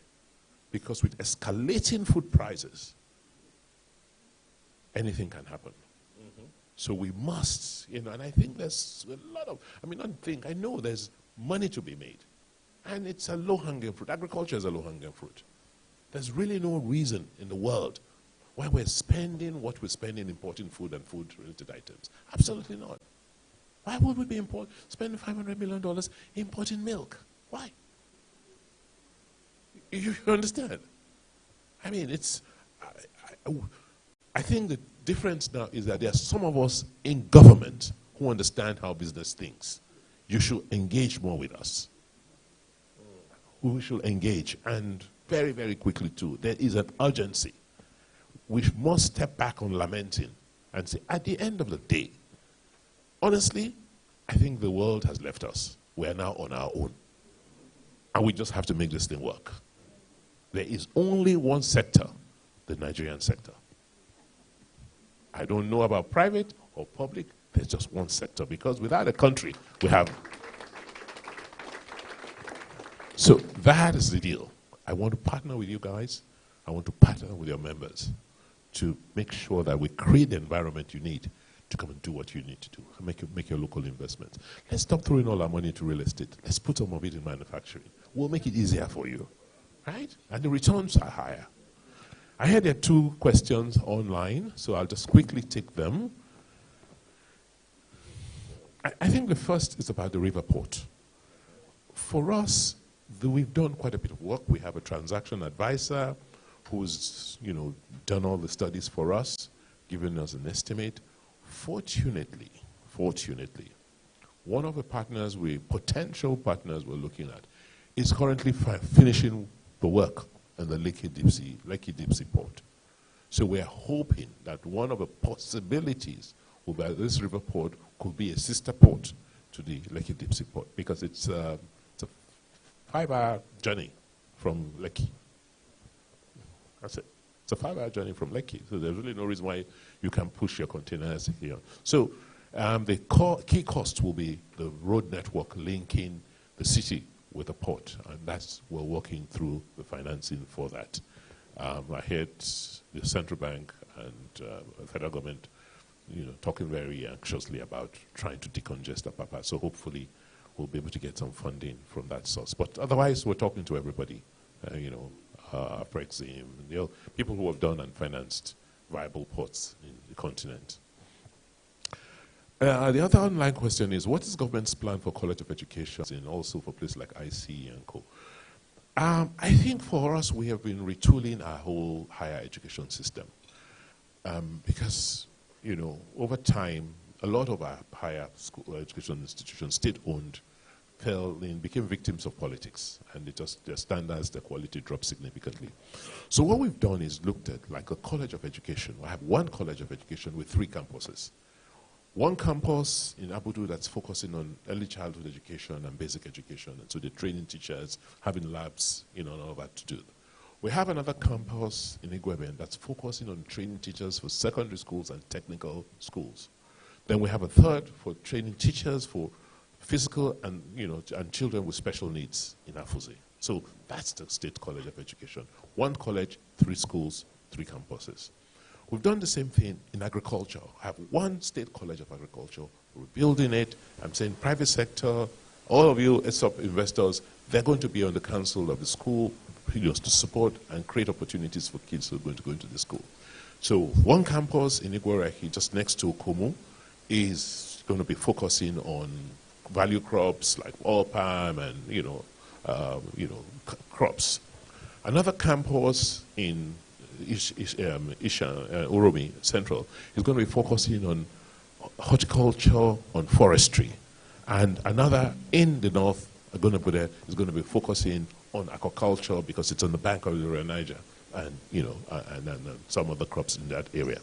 Because with escalating food prices, anything can happen. So we must, and I think there's a lot of, I know there's money to be made. And it's a low-hanging fruit. Agriculture is a low-hanging fruit. There's really no reason in the world why we're spending what we're spending importing food and food-related items. Absolutely not. Why would we be spending $500 million importing milk? Why? You understand? I mean, I think the difference now is that there are some of us in government who understand how business thinks. You should engage more with us. We should engage, and very, very quickly too. There is an urgency. We must step back on lamenting and say, at the end of the day, honestly, I think the world has left us. We are now on our own. And we just have to make this thing work. There is only one sector, the Nigerian sector. I don't know about private or public. There's just one sector, because without a country, we have. So that is the deal. I want to partner with you guys. I want to partner with your members to make sure that we create the environment you need to come and do what you need to do, and make your local investments. Let's stop throwing all our money into real estate. Let's put some of it in manufacturing. We'll make it easier for you, right? And the returns are higher. I heard there are 2 questions online, so I'll just quickly take them. I think the first is about the river port. For us, we've done quite a bit of work. We have a transaction advisor who's, done all the studies for us, given us an estimate. Fortunately, one of the potential partners we're looking at is currently finishing the work on the Lekki Dipsy port. So we're hoping that one of the possibilities will be that this river port could be a sister port to the Lekki Dipsy port, because it's a 5-hour journey from Lekki. That's it. It's a 5-hour journey from Lekki, so there's really no reason why you can push your containers here. So the key cost will be the road network linking the city with the port, and we're working through the financing for that. I heard the central bank and the federal government, talking very anxiously about trying to decongest Apapa. So hopefully we'll be able to get some funding from that source. But otherwise, we're talking to everybody, Prexim, people who have done and financed viable ports in the continent. The other online question is, what is government's plan for quality of education and also for places like IC and co? I think for us, we have been retooling our whole higher education system because, over time, a lot of our higher school education institutions, state-owned, became victims of politics, and their standards, their quality dropped significantly. So what we've done is looked at like a college of education. I have one college of education with 3 campuses. One campus in Abudu that's focusing on early childhood education and basic education, and so they're training teachers, having labs, and all that to do. We have another campus in Igweben that's focusing on training teachers for secondary schools and technical schools. Then we have a third for training teachers for physical and, and children with special needs in Afuze. So that's the State College of Education. 1 college, 3 schools, 3 campuses. We've done the same thing in agriculture. I have 1 State College of Agriculture. We're building it. I'm saying private sector, all of you ESOP investors, they're going to be on the council of the school to support and create opportunities for kids who are going to go into the school. So 1 campus in Igweraki, just next to Komu, is going to be focusing on value crops like oil palm and crops. Another campus in Uromi Central is going to be focusing on horticulture, on forestry, and another in the north is going to be focusing on aquaculture because it's on the bank of the River Niger, and and some other crops in that area.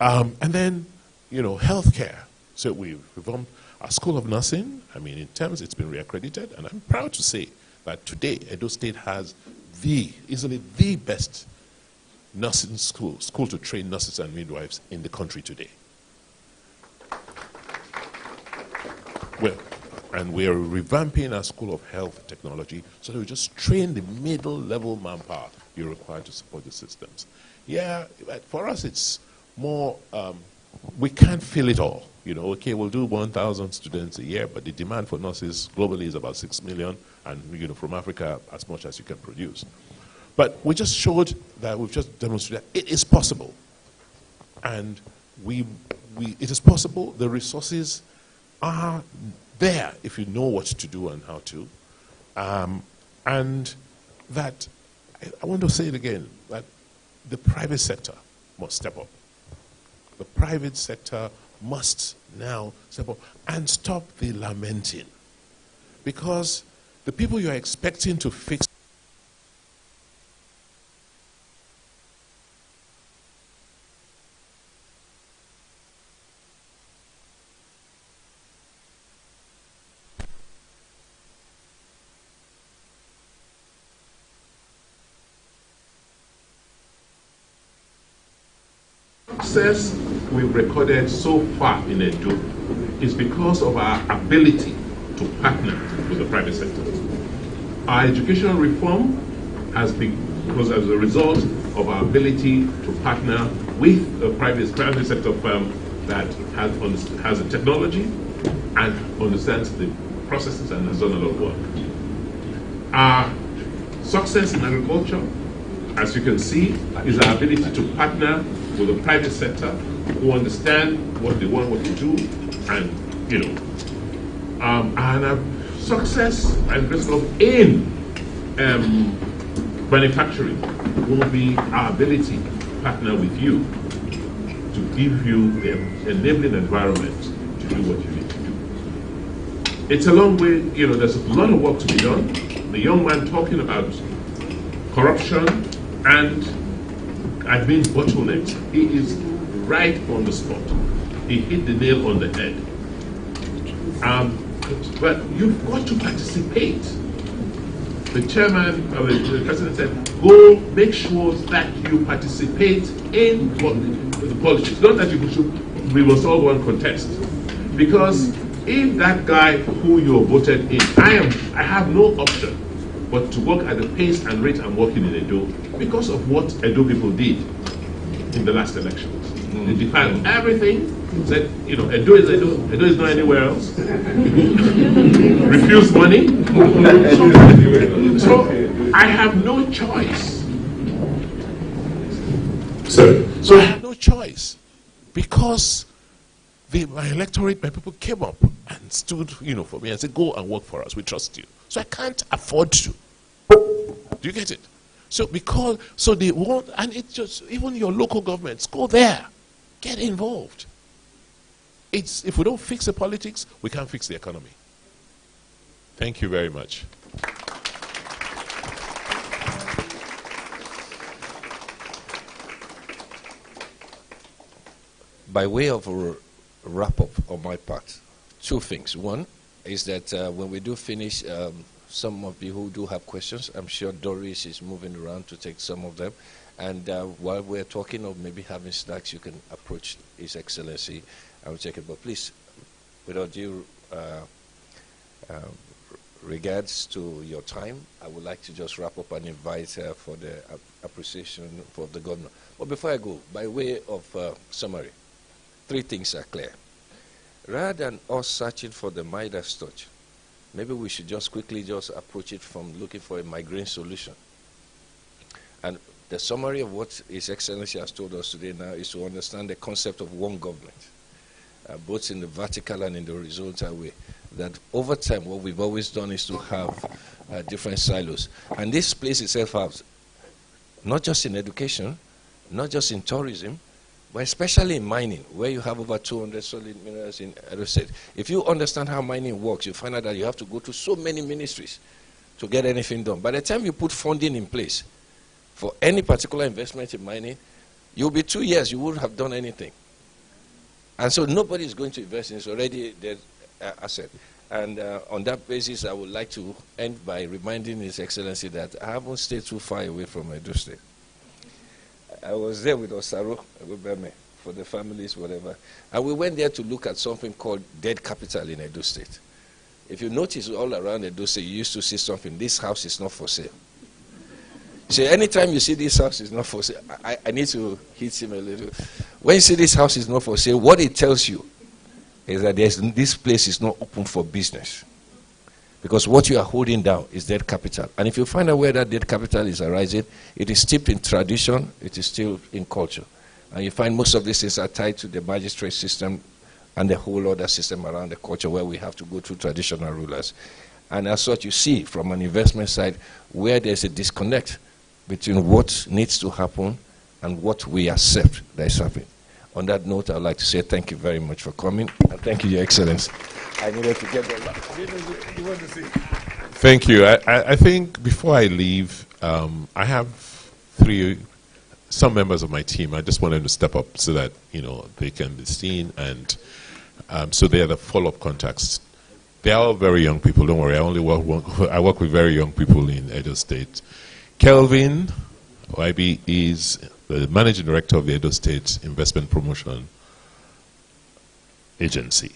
And then healthcare. So we've reformed our School of Nursing. In terms, it's been reaccredited, and I'm proud to say that today Edo State has easily the best nursing school to train nurses and midwives in the country today. Well, and we are revamping our School of Health Technology so that we just train the middle-level manpower you're required to support the systems. Yeah, for us it's more, we can't fill it all. You know, okay, we'll do 1,000 students a year, but the demand for nurses globally is about 6 million, and you know, from Africa, as much as you can produce. But we just showed that, we've just demonstrated that it is possible. And it is possible, the resources are there if you know what to do and how to. And that, I want to say it again, that the private sector must step up. The private sector must now step up and stop the lamenting. Because the people you are expecting to fix success we've recorded so far in Edo is because of our ability to partner with the private sector. Our educational reform has been because as a result of our ability to partner with a private sector firm that has the technology and understands the processes and has done a lot of work. Our success in agriculture, as you can see, is our ability to partner with the private sector who understand what they want, what to do, and you know. And our success and growth in manufacturing will be our ability to partner with you to give you the enabling environment to do what you need to do. It's a long way, you know, there's a lot of work to be done. The young man talking about corruption and admin bottlenecks, he is right on the spot. He hit the nail on the head. But you've got to participate. The chairman, the president said, go make sure that you participate in the politics. Not that we must all go and contest. Because if that guy who you voted in, I have no option but to work at the pace and rate I'm working in Edo because of what Edo people did in the last elections. They defined everything, said, you know, Edo is not anywhere else. Refused money. So I have no choice. So I have no choice because my electorate, my people came up and stood, you know, for me and said, go and work for us, we trust you. So I can't afford to. Do you get it? So they want, and it's just, even your local governments, go there, get involved. If we don't fix the politics, we can't fix the economy. Thank you very much. By way of a wrap-up on my part, two things. One is that when we do finish, some of you who do have questions, I'm sure Doris is moving around to take some of them. And while we're talking of maybe having snacks, you can approach His Excellency. I will check it. But please, without due regards to your time, I would like to just wrap up and invite for the appreciation for the governor. But before I go, by way of summary, three things are clear. Rather than us searching for the Midas touch, maybe we should just quickly just approach it from looking for a migraine solution. And the summary of what His Excellency has told us today now is to understand the concept of one government, both in the vertical and in the horizontal way. That over time, what we've always done is to have different silos. And this plays itself out, not just in education, not just in tourism, but especially in mining, where you have over 200 solid minerals in Edo State. If you understand how mining works, you find out that you have to go to so many ministries to get anything done. By the time you put funding in place for any particular investment in mining, you'll be 2 years, you wouldn't have done anything. And so nobody is going to invest in it. It's already their asset. And on that basis, I would like to end by reminding His Excellency that I haven't stayed too far away from Edo State. I was there with Osaro for the families, whatever. And we went there to look at something called dead capital in Edo State. If you notice all around Edo State, you used to see something, this house is not for sale. So anytime you see this house is not for sale, I need to hit him a little. When you see this house is not for sale, what it tells you is that this place is not open for business. Because what you are holding down is dead capital. And if you find out where that dead capital is arising, it is steeped in tradition, it is still in culture. And you find most of these things are tied to the magistrate system and the whole other system around the culture where we have to go through traditional rulers. And as such, you see from an investment side where there's a disconnect between what needs to happen and what we accept that is happening. On that note, I'd like to say thank you very much for coming, and thank you, Your Excellency. I needed to get that. You want to say? Thank you. I think before I leave, I have some members of my team. I just want them to step up so that they can be seen, and so they are the follow-up contacts. They are all very young people. Don't worry. I work with very young people in Edo State. Kelvin YB is the managing director of the Edo State Investment Promotion Agency.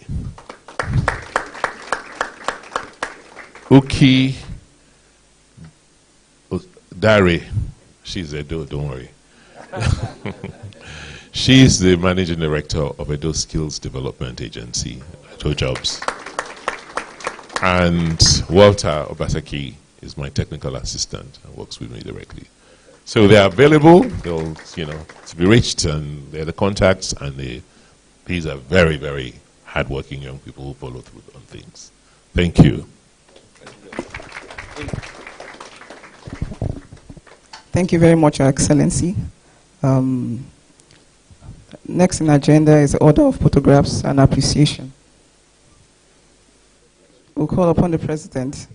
Uki Dari, she's Edo, don't worry. She's the managing director of Edo Skills Development Agency, Edo Jobs. And Walter Obasaki is my technical assistant and works with me directly. So they are available, they'll, to be reached, and they're the contacts, and these are very, very hardworking young people who follow through on things. Thank you. Thank you very much, Your Excellency. Next in agenda is the order of photographs and appreciation. We'll call upon the President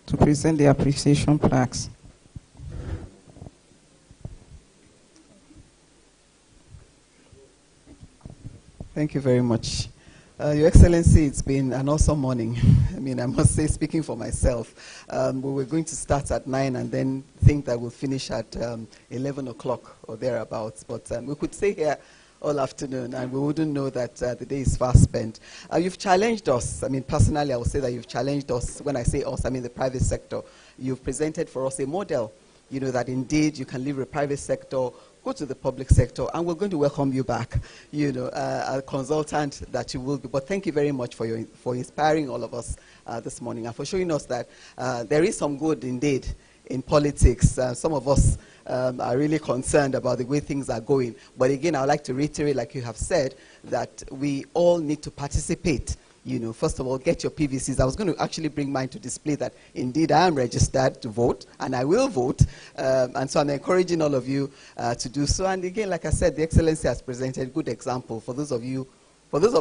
to present the appreciation plaques. Thank you very much. Your Excellency, it's been an awesome morning. I mean, I must say, speaking for myself, we were going to start at 9 and then think that we'll finish at 11 o'clock or thereabouts. But we could stay here all afternoon and we wouldn't know that the day is fast spent. You've challenged us. I mean, personally, I would say that you've challenged us. When I say us, I mean the private sector. You've presented for us a model, that indeed you can leave the private sector, go to the public sector, and we're going to welcome you back, a consultant that you will be. But thank you very much for inspiring all of us this morning and for showing us that there is some good indeed in politics. Some of us are really concerned about the way things are going. But again, I would like to reiterate, like you have said, that we all need to participate. First of all, get your PVCs. I was going to actually bring mine to display that indeed I am registered to vote, and I will vote. And so I'm encouraging all of you to do so. And again, like I said, the Excellency has presented a good example for those of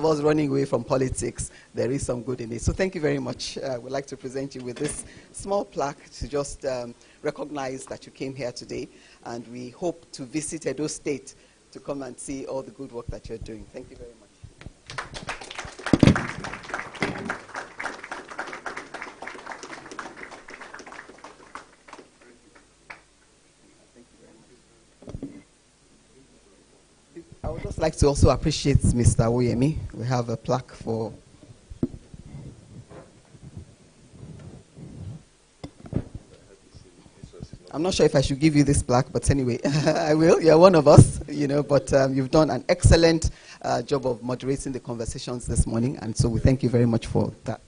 us running away from politics. There is some good in it. So thank you very much. I would like to present you with this small plaque to just recognize that you came here today. And we hope to visit Edo State to come and see all the good work that you're doing. Thank you very much. I would just like to also appreciate Mr. Oyemi. We have a plaque for... I'm not sure if I should give you this plaque, but anyway, I will. You're one of us, but you've done an excellent job of moderating the conversations this morning, and so we thank you very much for that.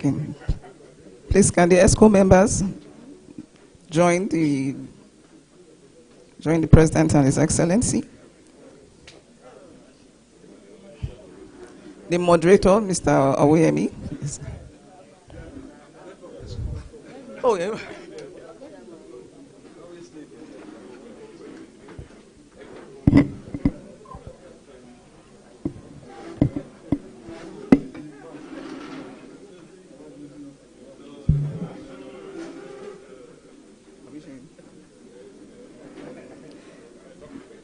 Okay. Please, can the ESCO members join the President and His Excellency? the moderator, Mr. Aweyemi. Oh, yeah.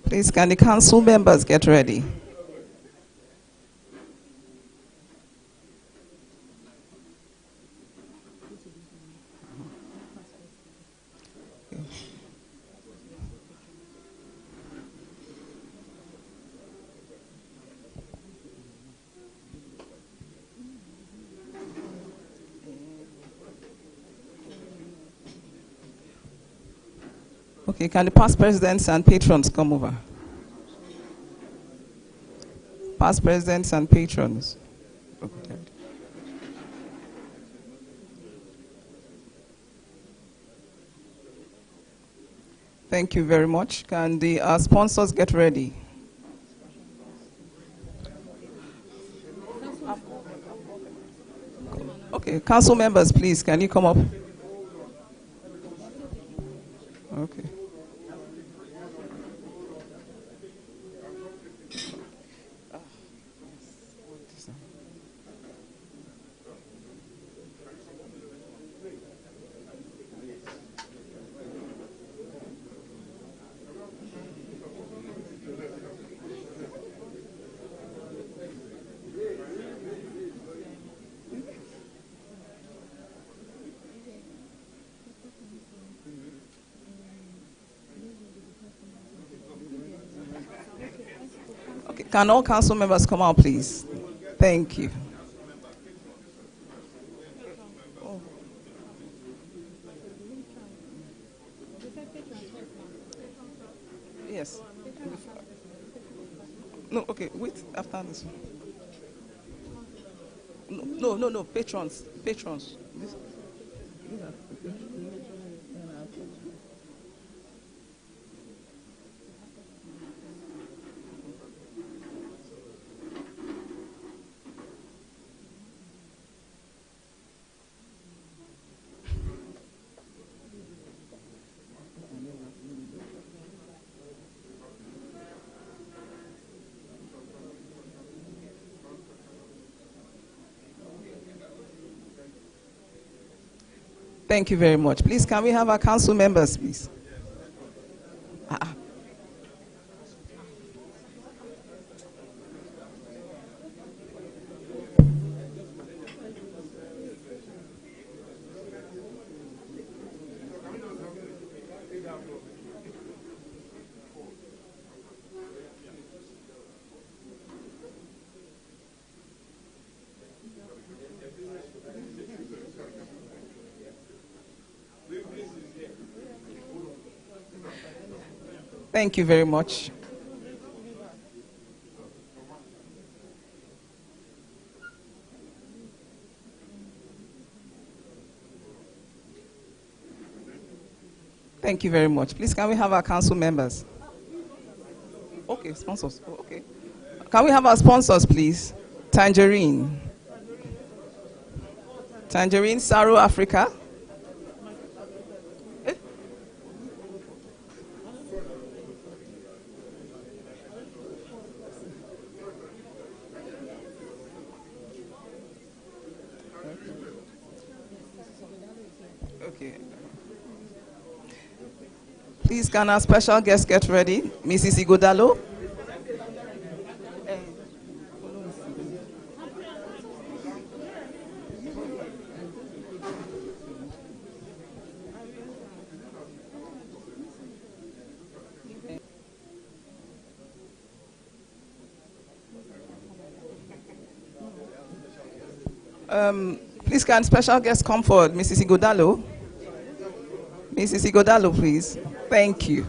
Please, can the council members get ready? Okay, can the past presidents and patrons come over? Past presidents and patrons. Okay. Thank you very much. Can the sponsors get ready? Okay, council members, please, can you come up? Okay. Okay, can all council members come out, please? Thank you. Yes. No, okay, wait, after this one. No, patrons. Thank you very much. Please, can we have our council members, please? Thank you very much. Thank you very much. Please, can we have our council members? Okay, sponsors. Oh, okay. Can we have our sponsors, please? Tangerine, Saro Africa. Okay. Please, can our special guest get ready? Mrs. Igodalo. Please, can special guest come forward? Mrs. Igodalo. Mrs. Igodalo, please. Thank you.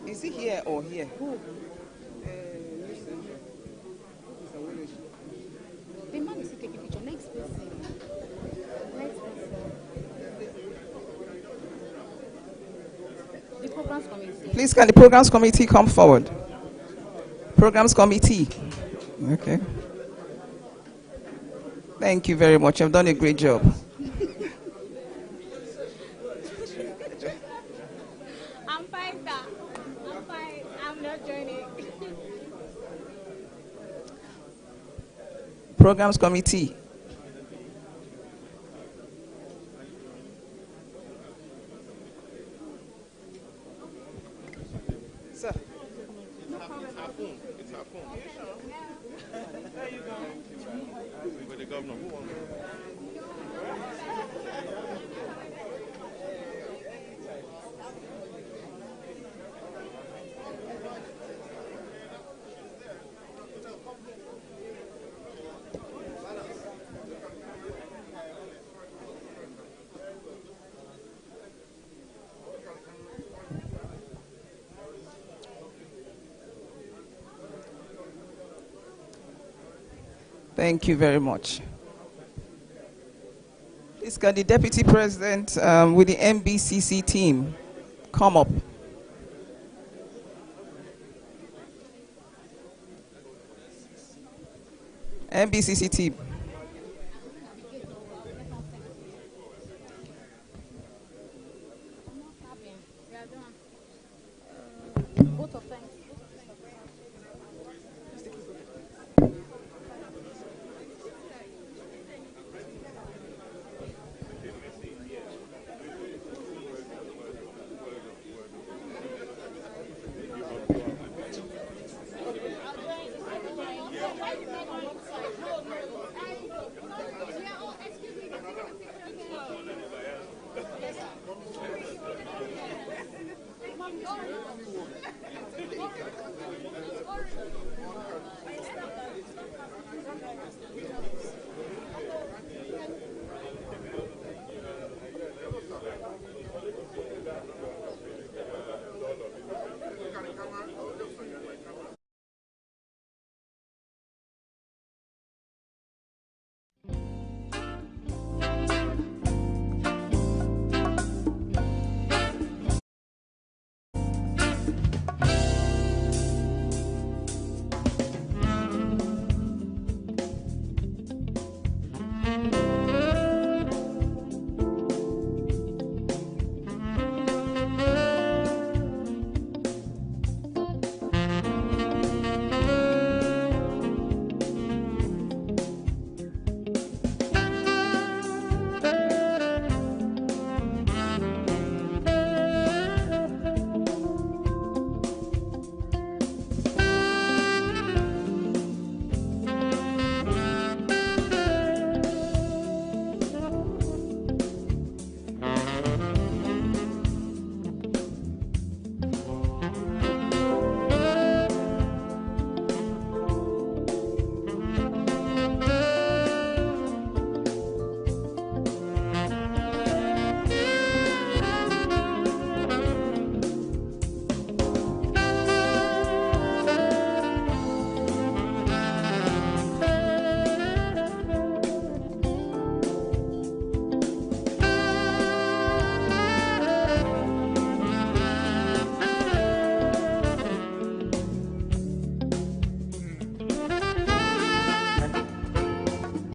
Is he here or here? Who? The man is taking picture. Next person. Next person. The programs committee. Please, can the programs committee come forward? Programs committee. Okay. Thank you very much. You've done a great job. I'm fine, sir. I'm fine. I'm not joining. Programs committee. Sir. It's our phone. There you go. With the governor. Who wants it? Thank you very much. Please, can the Deputy President with the MBCC team come up? MBCC team. Both of them.